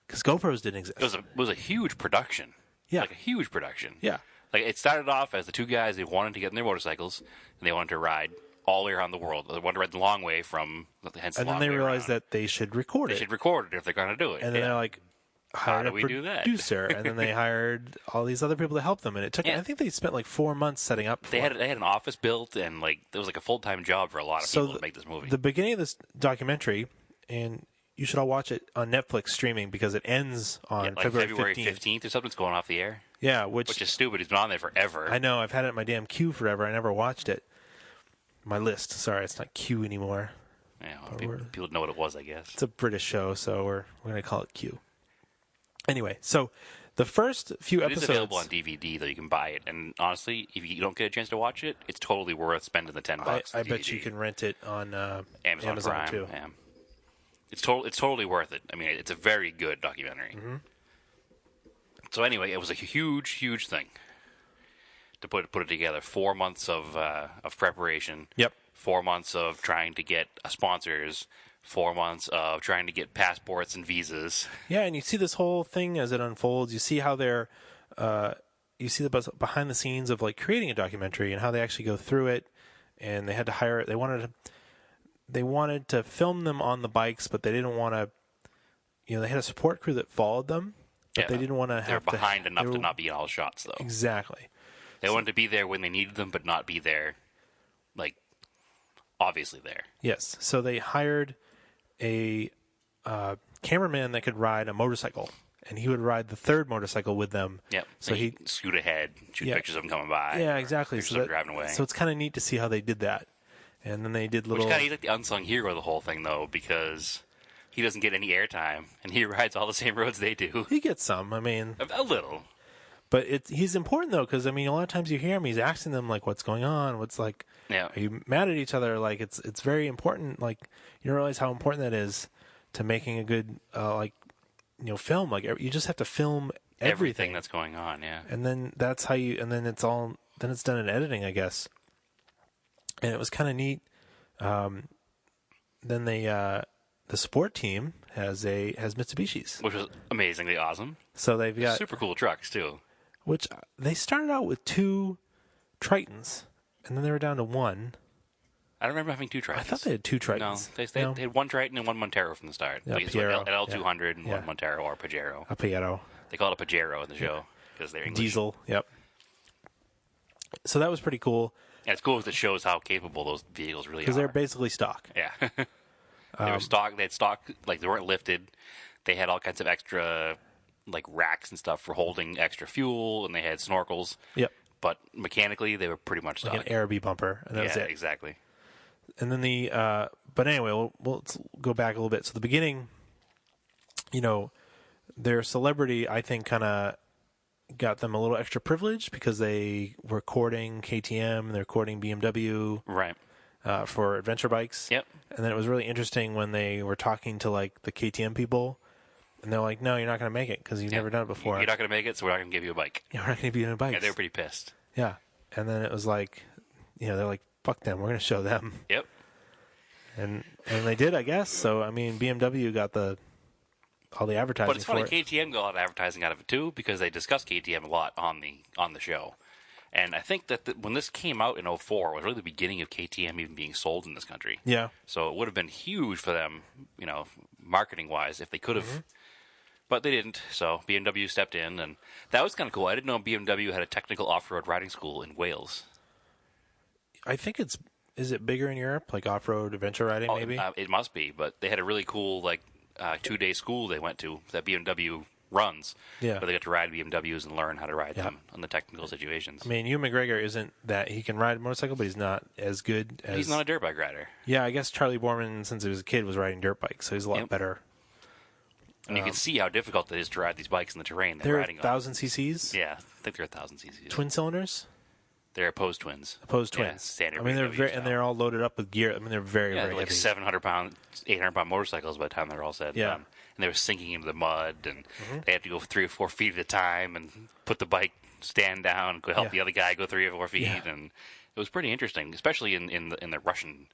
because GoPros didn't exist. It was a huge production. Yeah, like a huge production. Yeah, like it started off as the two guys they wanted to get in their motorcycles and they wanted to ride all the way around the world. They wanted to ride the long way from hence. And then they realized that they should record it. They should record it if they're going to do it. And then they're like, how do we do that? Producer, and then they hired all these other people to help them, and it took. I think they spent like 4 months setting up. They had an office built, and like it was like a full-time job for a lot of people to make this movie. The beginning of this documentary, and you should all watch it on Netflix streaming because it ends on February 15th or something. It's going off the air. Yeah, which is stupid. It's been on there forever. I know. I've had it in my damn queue forever. I never watched it. My list. Sorry, it's not Q anymore. Yeah, well, people know what it was, I guess. It's a British show, so we're going to call it Q. Anyway, so the first few episodes... It is available on DVD, though. You can buy it. And honestly, if you don't get a chance to watch it, it's totally worth spending the $10. I bet you can rent it on Amazon Prime, too. Yeah. It's totally worth it. I mean, it's a very good documentary. Mm-hmm. So anyway, it was a huge, huge thing to put it together. 4 months of preparation. Yep. 4 months of trying to get sponsors. 4 months of trying to get passports and visas. Yeah, and you see this whole thing as it unfolds. You see how they're, you see the behind the scenes of like creating a documentary and how they actually go through it. And they had to hire. They wanted to film them on the bikes, but they didn't want to. They had a support crew that followed them, but they didn't want to have. They're behind enough to not be in all the shots, though. Exactly. They wanted to be there when they needed them, but not be there, like obviously there. Yes. So they hired a cameraman that could ride a motorcycle, and he would ride the third motorcycle with them. Yep. So he'd scoot ahead, shoot pictures of them coming by. Yeah, exactly. So driving away. So it's kind of neat to see how they did that. And then they did little... he's like the unsung hero of the whole thing, though, because he doesn't get any airtime, and he rides all the same roads they do. He gets some, I mean... A little. But he's important, though, because, I mean, a lot of times you hear him, he's asking them, like, what's going on? What's, like... Yeah. Are you mad at each other? Like, it's very important. Like, you don't realize how important that is to making a good, film. Like, you just have to film everything that's going on, yeah. And then that's how you... And then it's done in editing, I guess. And it was kind of neat. Then the support team has Mitsubishis, which was amazingly awesome. So they've got super cool trucks too. Which they started out with 2 Tritons, and then they were down to 1. I don't remember having 2 Tritons. I thought they had 2 Tritons. No, they had 1 Triton and 1 Montero from the start. Yeah, an L200 and 1 Montero or Pajero. A Pajero. They call it a Pajero in the show because they're English. Diesel. Yep. So that was pretty cool. Yeah, it's cool because it shows how capable those vehicles really are. Because they're basically stock. Yeah. They were stock. They had stock, like, they weren't lifted. They had all kinds of extra, like, racks and stuff for holding extra fuel, and they had snorkels. Yep. But mechanically, they were pretty much stock. Like an Araby bumper, and that was it. Exactly. And then but anyway, let's go back a little bit. So the beginning, their celebrity, I think, kind of got them a little extra privilege because they were courting KTM, they're courting BMW. Right. For adventure bikes. Yep. And then it was really interesting when they were talking to, like, the KTM people, and they're like, no, you're not going to make it because you've never done it before. You're not going to make it, so we're not going to give you a bike. Yeah, we're not going to give you a bike. Yeah, they were pretty pissed. Yeah. And then it was like, they're like, fuck them, we're going to show them. Yep. And they did, I guess. So, I mean, BMW got all the advertising But it's funny, for it. KTM got a lot of advertising out of it, too, because they discussed KTM a lot on the show. And I think that when this came out in 2004, it was really the beginning of KTM even being sold in this country. Yeah. So it would have been huge for them, marketing-wise, if they could have But they didn't, so BMW stepped in, and that was kind of cool. I didn't know BMW had a technical off-road riding school in Wales. I think is it bigger in Europe, like off-road adventure riding, maybe? It must be, but they had a really cool, 2-day school they went to that BMW runs. Yeah. Where they get to ride BMWs and learn how to ride them on the technical situations. I mean, Ewan McGregor isn't that he can ride a motorcycle, but he's not as good as... He's not a dirt bike rider. Yeah, I guess Charlie Borman, since he was a kid, was riding dirt bikes, so he's a lot better. And you can see how difficult it is to ride these bikes in the terrain they're riding 1,000 cc's? Yeah, I think they're 1,000 cc's. Twin cylinders? They're opposed twins. Opposed twins. Yeah, standard. I mean, BMW they're all loaded up with gear. I mean, they're very, very like heavy. 700-pound, 800-pound motorcycles by the time they're all said and Yeah. done. And they were sinking into the mud, and they had to go 3 or 4 feet at a time and put the bike stand down, and help the other guy go 3 or 4 feet, and it was pretty interesting, especially in the Russian,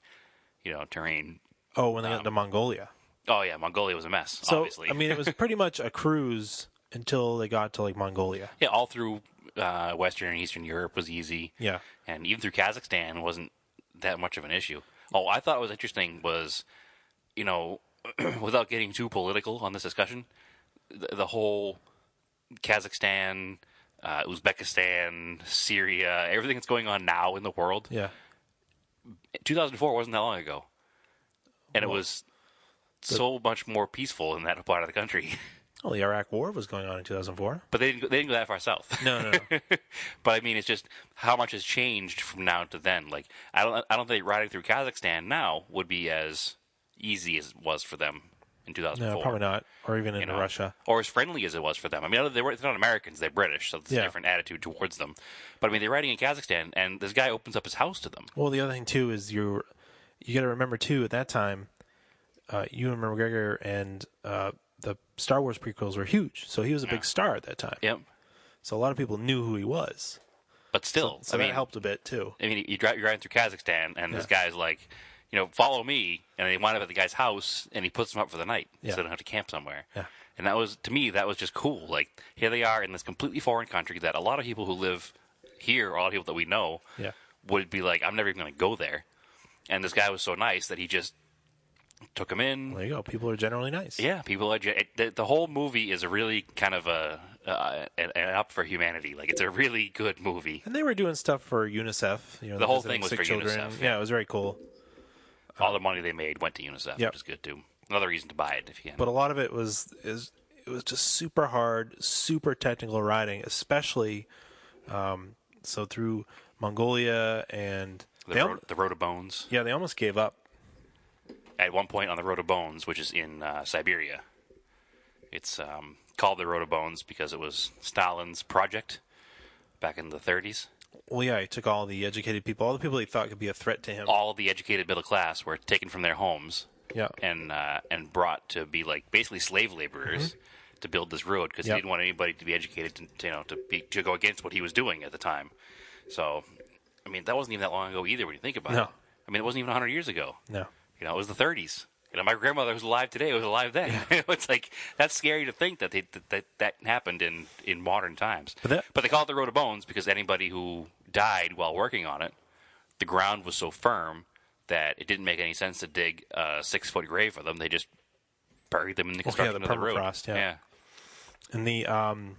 terrain. Oh, when they got to Mongolia. Oh yeah, Mongolia was a mess. So, obviously, I mean, it was pretty much a cruise until they got to like Mongolia. Yeah, all through Western and Eastern Europe was easy. Yeah, and even through Kazakhstan wasn't that much of an issue. Oh, I thought what was interesting was, without getting too political on this discussion, the whole Kazakhstan, Uzbekistan, Syria, everything that's going on now in the world. Yeah, 2004 wasn't that long ago, and it was so much more peaceful in that part of the country. Well, the Iraq War was going on in 2004. But they didn't go that far south. No. But I mean, it's just how much has changed from now to then. Like, I don't think riding through Kazakhstan now would be as easy as it was for them in 2004. No, probably not. Or even in Russia. Or as friendly as it was for them. I mean, they're not Americans; they're British, so it's a different attitude towards them. But I mean, they're riding in Kazakhstan, and this guy opens up his house to them. Well, the other thing too is you got to remember too at that time, Ewan McGregor and the Star Wars prequels were huge, so he was a big star at that time. Yep. So a lot of people knew who he was. But still, so that helped a bit too. I mean, you're driving through Kazakhstan, and this guy's like, follow me, and they wind up at the guy's house, and he puts them up for the night, so they don't have to camp somewhere. Yeah. And that was, to me, that was just cool. Like, here they are in this completely foreign country that a lot of people who live here, or a lot of people that we know, would be like, I'm never even going to go there. And this guy was so nice that he just took him in. There you go. People are generally nice. Yeah, people are. The whole movie is a really kind of an up for humanity. Like, it's a really good movie. And they were doing stuff for UNICEF. The whole thing was for children. UNICEF. Yeah, it was very cool. All the money they made went to UNICEF, which is good too. Another reason to buy it if you can. But a lot of it was just super hard, super technical riding, especially so through Mongolia and the Road of Bones. Yeah, they almost gave up. At one point on the Road of Bones, which is in Siberia, it's called the Road of Bones because it was Stalin's project back in the 30s. Well, yeah, he took all the educated people, all the people he thought could be a threat to him. All the educated middle class were taken from their homes, yeah, and brought to be like basically slave laborers to build this road because he didn't want anybody to be educated to go against what he was doing at the time. So, I mean, that wasn't even that long ago either when you think about it. I mean, it wasn't even 100 years ago. No. It was the 30s. My grandmother who's alive today was alive then. Yeah. It's like, that's scary to think that that happened in modern times. But they call it the Road of Bones because anybody who died while working on it, the ground was so firm that it didn't make any sense to dig a 6-foot grave for them. They just buried them in the construction of the road. Yeah. And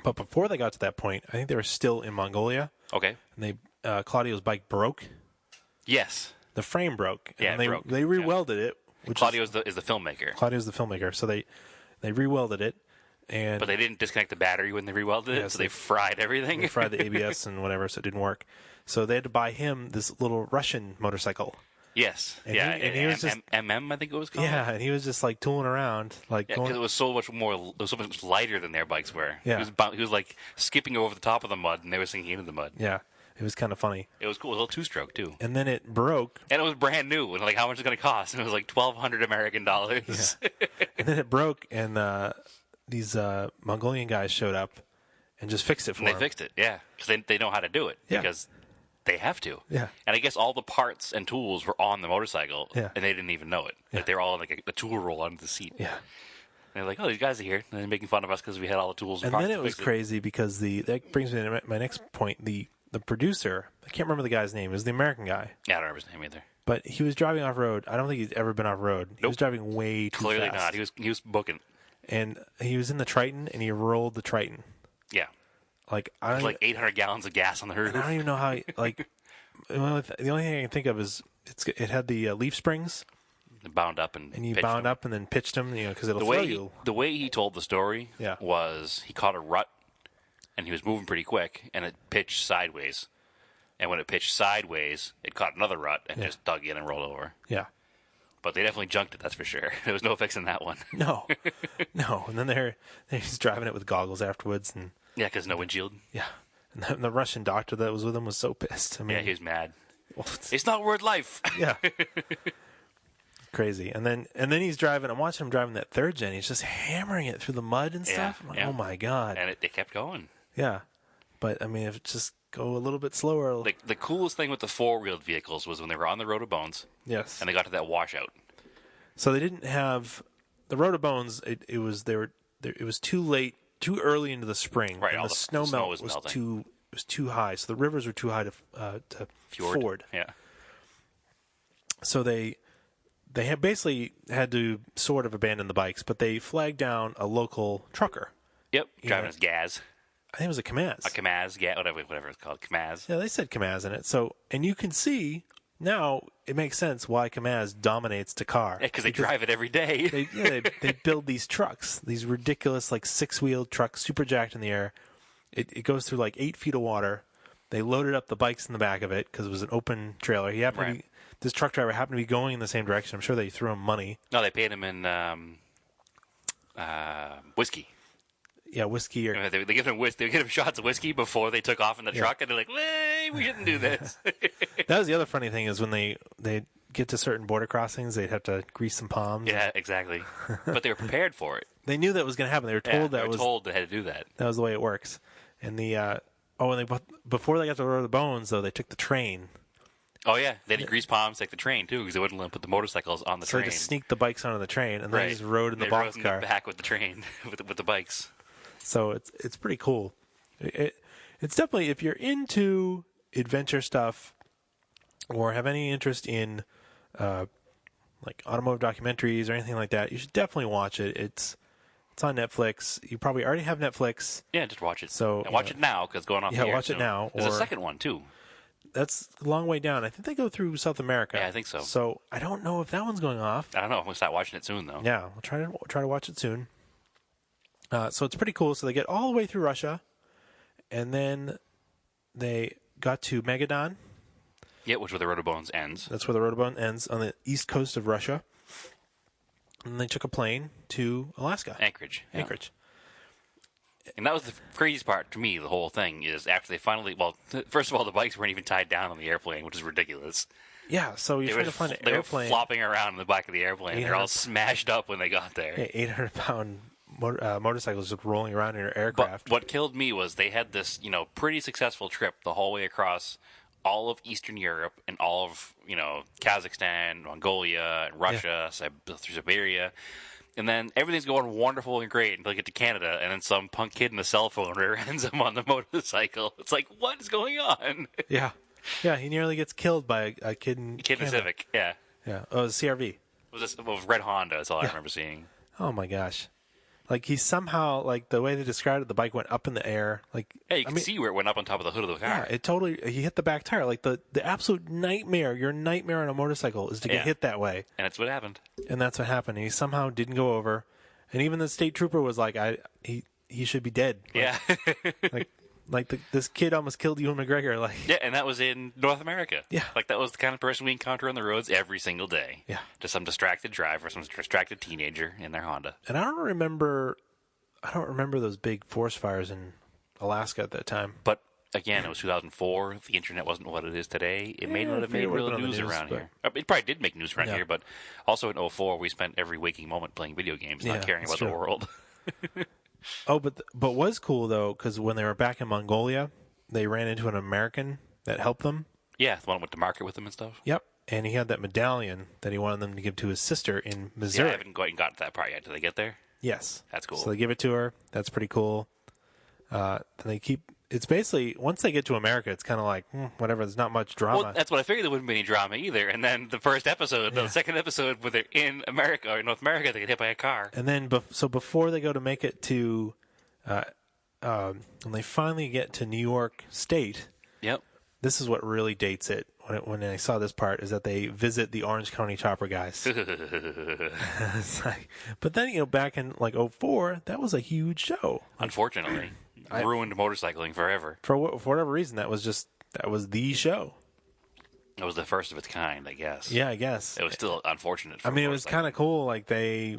but before they got to that point, I think they were still in Mongolia. Okay. And Claudio's bike broke. Yes. The frame broke. Yeah, and it broke. They re-welded it. Claudio is the filmmaker. Claudio's the filmmaker. So they re-welded it. But they didn't disconnect the battery when they re-welded it, so they fried everything. They fried the ABS and whatever, so it didn't work. So they had to buy him this little Russian motorcycle. Yes. And he was just MM, I think it was called. Yeah, and he was just like tooling around, because it was so much lighter than their bikes were. Yeah. He was like skipping over the top of the mud, and they were sinking into the mud. Yeah. It was kind of funny. It was cool. It was a little 2-stroke, too. And then it broke. And it was brand new. And, how much is it going to cost? And it was like $1,200 American dollars. Yeah. And then it broke, and these Mongolian guys showed up and just fixed it for him. They fixed it, yeah. Because they know how to do it. Yeah. Because they have to. Yeah. And I guess all the parts and tools were on the motorcycle. Yeah. And they didn't even know it. Yeah. Like, they were all like a tool roll under the seat. Yeah. And they're like, oh, these guys are here. And they're making fun of us because we had all the tools and parts. And then it was crazy because that brings me to my next point. The producer, I can't remember the guy's name. It was the American guy. Yeah, I don't remember his name either. But he was driving off road. I don't think he's ever been off road. He was driving way too Clearly fast. not. He was booking. and he was in the Triton, and he rolled the Triton. Yeah. Like There's like 800 gallons of gas on the roof. I don't even know how. The only thing I can think of is it had the leaf springs. Bound up and you pitched bound him. up and then pitched them, because it'll The throw way you. the way he told the story Yeah. was he caught a rut, and he was moving pretty quick, and it pitched sideways. And when it pitched sideways, it caught another rut and just dug in and rolled over. Yeah. But they definitely junked it, that's for sure. There was no fixing that one. No. And then he's driving it with goggles afterwards, and Yeah, because no windshield. yeah. And the Russian doctor that was with him was so pissed. I mean, Yeah, he was mad. well, It's not worth life. yeah. Crazy. And then he's driving. I'm watching him driving that third gen. He's just hammering it through the mud and stuff. I'm like, oh my god. And it kept going. Yeah. But I mean, if it just go a little bit slower. Like the coolest thing with the four-wheeled vehicles was when they were on the Road of Bones. Yes. And they got to that washout. So they didn't have the Road of Bones. It was too late, too early into the spring. Right. And all the snow melt was melting. too high. So the rivers were too high to ford. Yeah. So they had basically had to sort of abandon the bikes, but they flagged down a local trucker. Yep. Driving his Gaz. I think it was a Kamaz. A Kamaz, whatever it's called, Kamaz. Yeah, they said Kamaz in it. So, and you can see now it makes sense why Kamaz dominates Dakar. Yeah, because they drive it every day. They build these trucks, these ridiculous like 6-wheeled trucks, super jacked in the air. It goes through like 8 feet of water. They loaded up the bikes in the back of it because it was an open trailer. This truck driver happened to be going in the same direction. I'm sure they threw him money. No, they paid him in whiskey. Yeah, whiskey or They give him shots of whiskey before they took off in the truck, and they're like, we shouldn't do this. that was the other funny thing is when they get to certain border crossings, they'd have to grease some palms. Yeah, exactly. But they were prepared for it. They knew that was going to happen. They were told they had to do that. That was the way it works. And before they got to the Road of the Bones, though, they took the train. Oh yeah, they had to grease palms, take the train too, because they wouldn't let them put the motorcycles on the train. So they just sneaked the bikes onto the train, and then they just rode in the boxcar. They rode in the back with the train, with the bikes. So it's pretty cool. It's definitely, if you're into adventure stuff or have any interest in like automotive documentaries or anything like that, you should definitely watch it. It's on Netflix. You probably already have Netflix. Yeah, just watch it. So and watch it now because it's going off. Yeah, the air watch it soon. now. There's a second one too. That's a long way down. I think they go through South America. Yeah, I think so. So I don't know if that one's going off. I don't know. We'll start watching it soon though. Yeah, we'll try to watch it soon. So it's pretty cool. So they get all the way through Russia, and then they got to Magadan. Yeah, which where the Road of Bones ends. That's where the Road of Bones ends, on the east coast of Russia. And they took a plane to Alaska. Anchorage. Yeah. Anchorage. And that was the craziest part to me, the whole thing, is after they finally... Well, first of all, the bikes weren't even tied down on the airplane, which is ridiculous. Yeah, so you're trying to find an airplane. They were flopping around in the back of the airplane. They're all smashed up when they got there. Yeah, 800-pound motorcycles just rolling around in your aircraft. But what killed me was they had this, pretty successful trip the whole way across all of Eastern Europe and all of, Kazakhstan, Mongolia, and Russia, through Siberia. And then everything's going wonderful and great until they get to Canada, and then some punk kid in a cell phone rear-ends him on the motorcycle. It's like, what is going on? Yeah. Yeah, he nearly gets killed by a kid in Kid in Canada. Civic, yeah. Yeah. Oh, it was CRV. It was Red Honda, that's all I remember seeing. Oh, my gosh. Like, he somehow, like, the way they described it, the bike went up in the air. Like, Yeah, you can see where it went up on top of the hood of the car. Yeah, he hit the back tire. Like, the absolute nightmare, your nightmare on a motorcycle is to get hit that way. And that's what happened. And that's what happened. He somehow didn't go over. And even the state trooper was like, he should be dead. Like, Yeah. this kid almost killed Ewan McGregor. Like, Yeah, and that was in North America. Yeah. Like, that was the kind of person we encounter on the roads every single day. Yeah. Just some distracted driver, some distracted teenager in their Honda. and I don't remember those big forest fires in Alaska at that time. But, again, it was 2004. The internet wasn't what it is today. It may not have made real news around here. It probably did make news around here, but also in 2004, we spent every waking moment playing video games, not caring about the world. Oh, but what was cool, though, because when they were back in Mongolia, they ran into an American that helped them. Yeah, the one who went to market with them and stuff. Yep. And he had that medallion that he wanted them to give to his sister in Missouri. Yeah, I haven't quite got to that part yet. Did they get there? Yes. That's cool. So they give it to her. That's pretty cool. Then they keep it's basically once they get to America, it's kind of like whatever. There's not much drama. Well, that's what I figured. There wouldn't be any drama either. And then the first episode, the second episode, where they're in America or North America, they get hit by a car. And then, so before they go to make it to, when they finally get to New York State, Yep. this is what really dates it. When I saw this part, is that they visit the Orange County Chopper guys. It's like, but then back in like '04, that was a huge show. Unfortunately, ruined motorcycling forever. For whatever reason, that was the show. It was the first of its kind, I guess. Yeah, I guess it was still unfortunate. I mean, it was kind of cool. Like they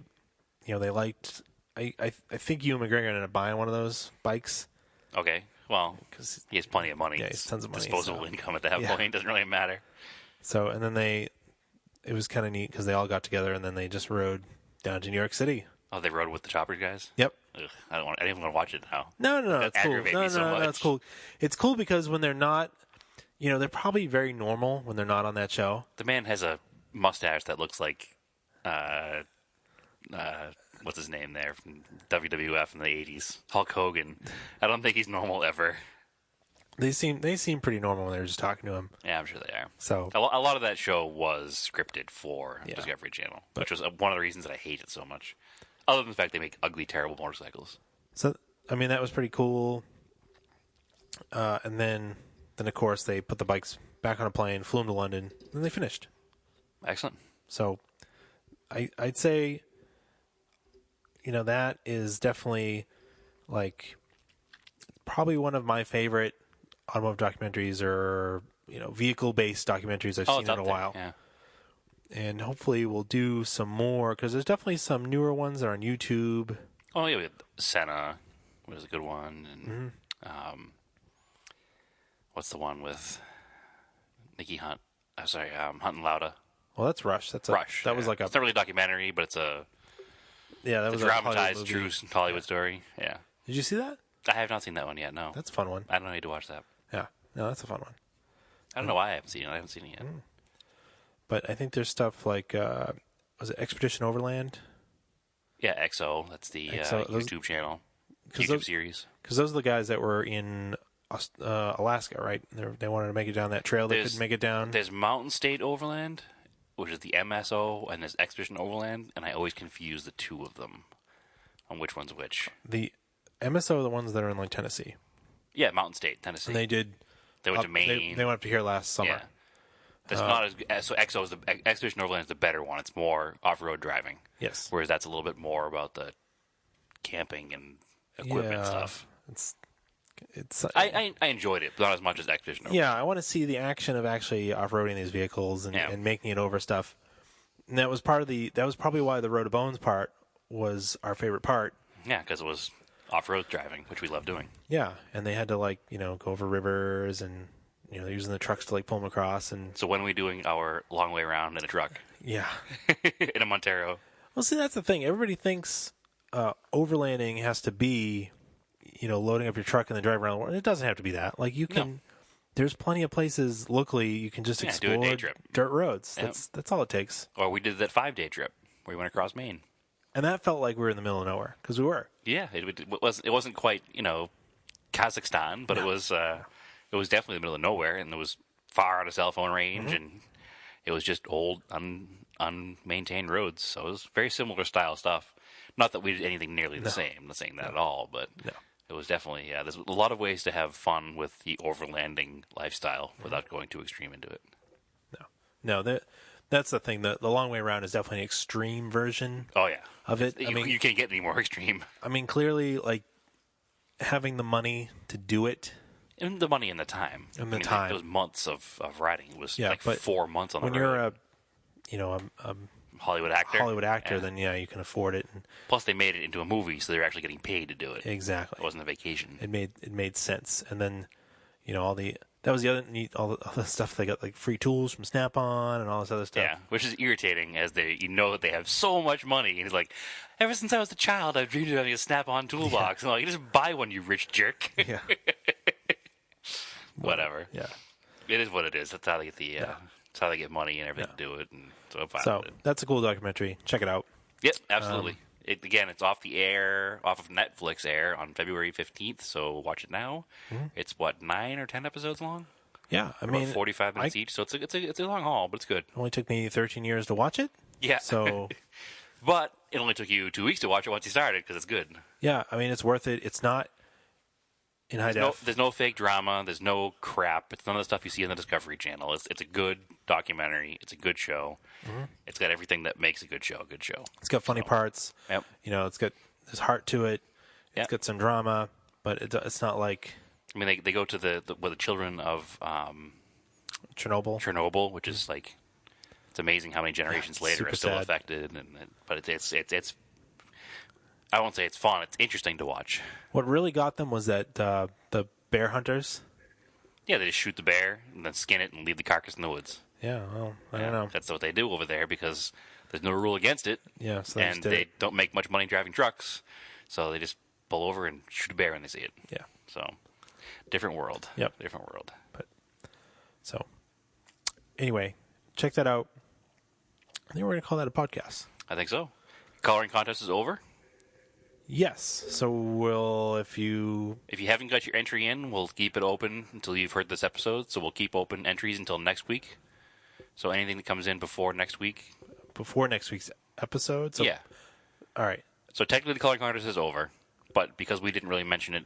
liked. I think Ewan McGregor ended up buying one of those bikes. Okay, well, because he has plenty of money. Yeah, he has tons of money. Disposable income at that point doesn't really matter. So, and then it was kind of neat because they all got together and then they just rode down to New York City. Oh, they rode with the Chopper guys? Yep. Ugh, I didn't even want to watch it now. No, That it's cool. aggravates me so much. No, it's cool. It's cool because when they're not, they're probably very normal when they're not on that show. The man has a mustache that looks like, what's his name there from WWF in the 80s? Hulk Hogan. I don't think he's normal ever. They seem pretty normal when they're just talking to him. Yeah, I'm sure they are. So a lot of that show was scripted for Discovery Channel, which was one of the reasons that I hate it so much. Other than the fact they make ugly, terrible motorcycles. So I mean that was pretty cool. And then of course they put the bikes back on a plane, flew them to London, and they finished. Excellent. So I'd say that is definitely like probably one of my favorite automotive documentaries or vehicle-based documentaries I've seen in a while. Yeah. And hopefully we'll do some more because there's definitely some newer ones that are on YouTube. Oh yeah, we had Senna was a good one, and what's the one with Nicky Hunt? I'm sorry, Hunt and Lauda. Well, that's Rush. Rush. That was like it's not really a documentary, but it's a was dramatized true Hollywood story. Yeah. Did you see that? I have not seen that one yet. No. That's a fun one. I don't know how to watch that. Yeah. No, that's a fun one. I don't know why I haven't seen it. I haven't seen it yet. But I think there's stuff like was it Expedition Overland? Yeah, XO. That's the YouTube channel. YouTube series. Because those are the guys that were in Alaska, right? They wanted to make it down that trail. They couldn't make it down. There's Mountain State Overland, which is the MSO, and there's Expedition Overland, and I always confuse the two of them on which one's which. The MSO are the ones that are in like Tennessee. Yeah, Mountain State, Tennessee. And they went to Maine. They went up to here last summer. Yeah. That's not as so. XO is the Expedition Overland is the better one. It's more off-road driving. Yes. Whereas that's a little bit more about the camping and equipment stuff. It's. I enjoyed it, but not as much as Expedition Overland. Yeah, I want to see the action of actually off-roading these vehicles and making it over stuff. And that was probably why the Road to Bones part was our favorite part. Yeah, because it was off-road driving, which we love doing. Yeah, and they had to go over rivers and they're using the trucks to pull them across. And so when are we doing our long way around in a truck? Yeah, in a Montero. Well, see, that's the thing. Everybody thinks overlanding has to be loading up your truck and then driving around the world. It doesn't have to be that. Like you can. No. There's plenty of places locally you can just explore do a day trip. Dirt roads. Yep. That's all it takes. Or we did that 5-day trip where we went across Maine. And that felt like we were in the middle of nowhere because we were. Yeah, it wasn't quite Kazakhstan, but it was definitely the middle of nowhere, and it was far out of cell phone range, and it was just old unmaintained roads. So it was very similar style stuff. Not that we did anything nearly the same. I'm not saying that at all, but it was definitely there's a lot of ways to have fun with the overlanding lifestyle without going too extreme into it. No, that's the thing. The long way around is definitely an extreme version. Oh yeah, of it. I mean, you can't get any more extreme. I mean, clearly, having the money to do it, and the money and the time, time. Those months of riding. It was 4 months on the road. When you're a Hollywood actor, then you can afford it. And plus, they made it into a movie, so they're actually getting paid to do it. Exactly, it wasn't a vacation. It made sense, and then that was the other neat, all the stuff they got, like free tools from Snap-on and all this other stuff. Yeah, which is irritating as that they have so much money. And he's like, ever since I was a child, I've dreamed of having a Snap-on toolbox. And I'm like, you just buy one, you rich jerk. Yeah. Whatever. Yeah. It is what it is. That's how they get that's how they get money and everything to do it. And so I'm fine with it. That's a cool documentary. Check it out. Yep, absolutely. It's off the air, off of Netflix air on February 15th, so watch it now. Mm-hmm. It's, what, 9 or 10 episodes long? Yeah, I About mean, 45 minutes each, so it's a long haul, but it's good. It only took me 13 years to watch it. Yeah. So, but it only took you 2 weeks to watch it once you started, because it's good. Yeah, I mean, it's worth it. It's not in high def. There's no fake drama. There's no crap. It's none of the stuff you see on the Discovery Channel. It's a good documentary. It's a good show. Mm-hmm. It's got everything that makes a good show. It's got funny parts. Yep. There's heart to it. It's Yep. got some drama, but it's not like... I mean, they go to the children of Chernobyl, which is like, it's amazing how many generations later are still sad. affected. But it's I won't say it's fun. It's interesting to watch. What really got them was that the bear hunters. Yeah, they just shoot the bear and then skin it and leave the carcass in the woods. Yeah, well, I don't know. That's what they do over there because there's no rule against it. Yeah, so they don't make much money driving trucks, so they just pull over and shoot a bear when they see it. Yeah. So, different world. Yep. Different world. So, anyway, check that out. I think we're going to call that a podcast. I think so. Coloring contest is over. Yes. So if you haven't got your entry in, we'll keep it open until you've heard this episode. So we'll keep open entries until next week. So anything that comes in before next week's episode. So, yeah. All right. So technically the coloring contest is over, but because we didn't really mention it,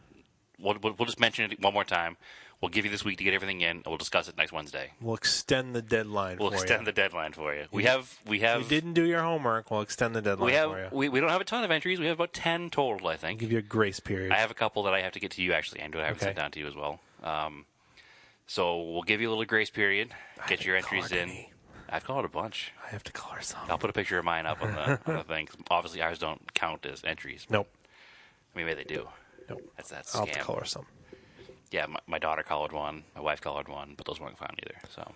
we'll just mention it one more time. We'll give you this week to get everything in, and we'll discuss it next Wednesday. We'll extend the deadline for you. We'll extend the deadline for you. We have. You didn't do your homework. We'll extend the deadline for you. We don't have a ton of entries. We have about 10 total, I think. Give you a grace period. I have a couple that I have to get to you, actually, Andrew. I have to send down to you as well. So we'll give you a little grace period. Get your entries in. I've colored a bunch. I have to color some. I'll put a picture of mine up on the thing. Obviously, ours don't count as entries. Nope. I mean, maybe they do. Nope. That's a scam. I'll have to color some. Yeah, my daughter colored one. My wife colored one, but those weren't found either. So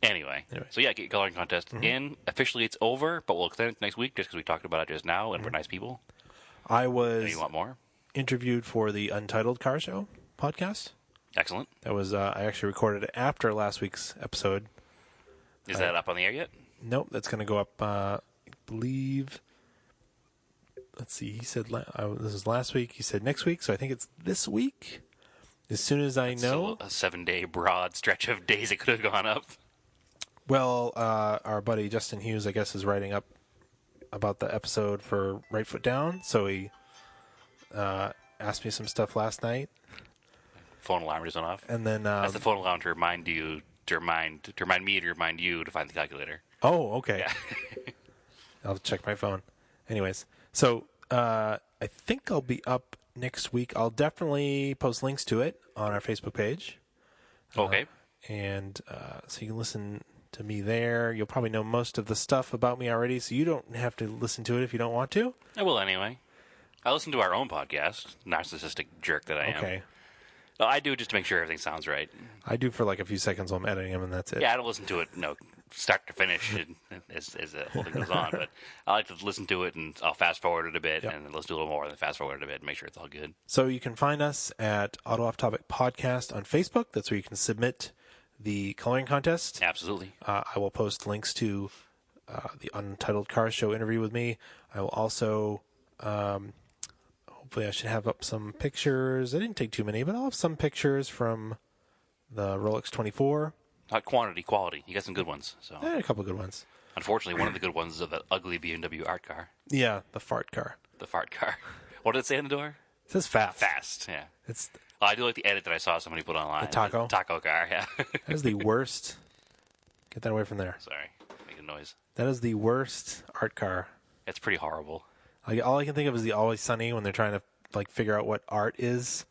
anyway. So yeah, get your coloring contest in. Officially, it's over, but we'll extend it next week just because we talked about it just now, and we're nice people. I was you want more? Interviewed for the Untitled Car Show podcast. Excellent. That was I actually recorded it after last week's episode. Is that up on the air yet? Nope, that's going to go up. I believe. Let's see. He said this is last week. He said next week, so I think it's this week. As soon as I know, a 7-day broad stretch of days it could have gone up. Well, our buddy Justin Hughes, I guess, is writing up about the episode for Right Foot Down. So he asked me some stuff last night. Phone alarm just went off. And then that's the phone alarm to remind you, to remind me, to remind you to find the calculator. Oh, okay. Yeah. I'll check my phone. Anyways, so I think I'll be up next week. I'll definitely post links to it on our Facebook page. Okay. And so you can listen to me there. You'll probably know most of the stuff about me already, so you don't have to listen to it if you don't want to. I will anyway. I listen to our own podcast, narcissistic jerk that I am. Okay. No, I do just to make sure everything sounds right. I do for like a few seconds while I'm editing them, and that's it. Yeah, I don't listen to it, start to finish as the whole thing goes on. But I like to listen to it, and I'll fast forward it a bit, and then let's do a little more, and then fast forward it a bit, and make sure it's all good. So you can find us at Auto Off Topic Podcast on Facebook. That's where you can submit the coloring contest. Absolutely. I will post links to the Untitled Car Show interview with me. I will also... hopefully I should have up some pictures. I didn't take too many, but I'll have some pictures from the Rolex 24. Not quantity, quality. You got some good ones. So A couple of good ones. Unfortunately, one of the good ones is of that ugly BMW art car. Yeah, the fart car. The fart car. What did it say on the door? It says fast. Fast, yeah. It's I do like the edit that I saw somebody put online. the taco? The taco car, yeah. That is the worst. Get that away from there. Sorry, making noise. That is the worst art car. It's pretty horrible. All I can think of is the Always Sunny when they're trying to figure out what art is.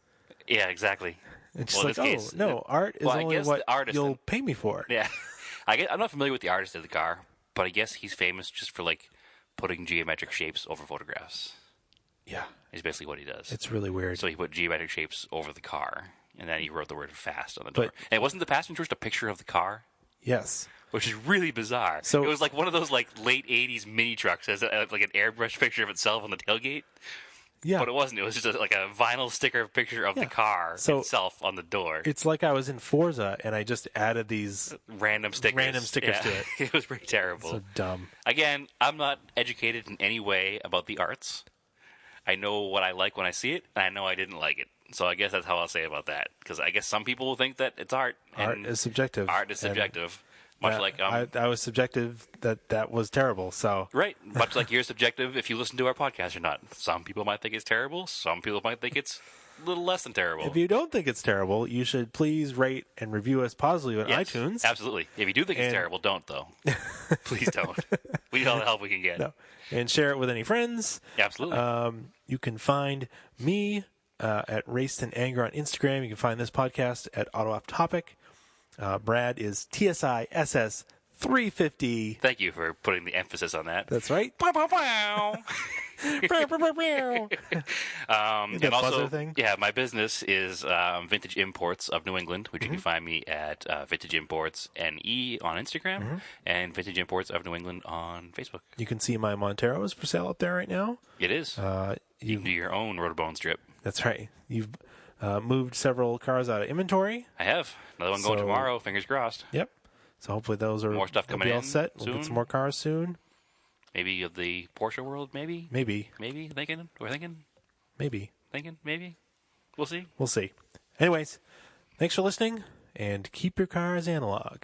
Yeah, exactly. It's just art is only what you'll pay me for. Yeah. I'm not familiar with the artist of the car, but I guess he's famous just for putting geometric shapes over photographs. Yeah. Is basically what he does. It's really weird. So he put geometric shapes over the car, and then he wrote the word fast on the door. And wasn't the passenger just a picture of the car? Yes. Which is really bizarre. So it was like one of those late 80s mini trucks as an airbrush picture of itself on the tailgate. Yeah. But it wasn't. It was just like a vinyl sticker picture of the car itself on the door. It's like I was in Forza and I just added these random stickers to it. It was pretty terrible. So dumb. Again, I'm not educated in any way about the arts. I know what I like when I see it, and I know I didn't like it. So I guess that's how I'll say about that. Because I guess some people will think that it's art. Art is subjective. Art is subjective. Much like I was subjective that was terrible. So right, much like you're subjective if you listen to our podcast or not. Some people might think it's terrible. Some people might think it's a little less than terrible. If you don't think it's terrible, you should please rate and review us positively on iTunes. Absolutely. If you do think it's terrible, don't though. Please don't. We need all the help we can get. No. And share it with any friends. Absolutely. You can find me at Raced and Anger on Instagram. You can find this podcast at Auto Off Topic. Brad is TSISS 350. Thank you for putting the emphasis on that. That's right. And also, yeah, my business is Vintage Imports of New England, which you can find me at Vintage Imports NE on Instagram and Vintage Imports of New England on Facebook. You can see my Monteros for sale up there right now. It is. You can do your own Rotorbone strip. That's right. You've moved several cars out of inventory. I have. Another one going tomorrow. Fingers crossed. Yep. So hopefully those are more stuff coming in. All set. Soon. We'll get some more cars soon. Maybe of the Porsche world. Maybe. Thinking. We're thinking. Maybe. We'll see. We'll see. Anyways, thanks for listening, and keep your cars analog.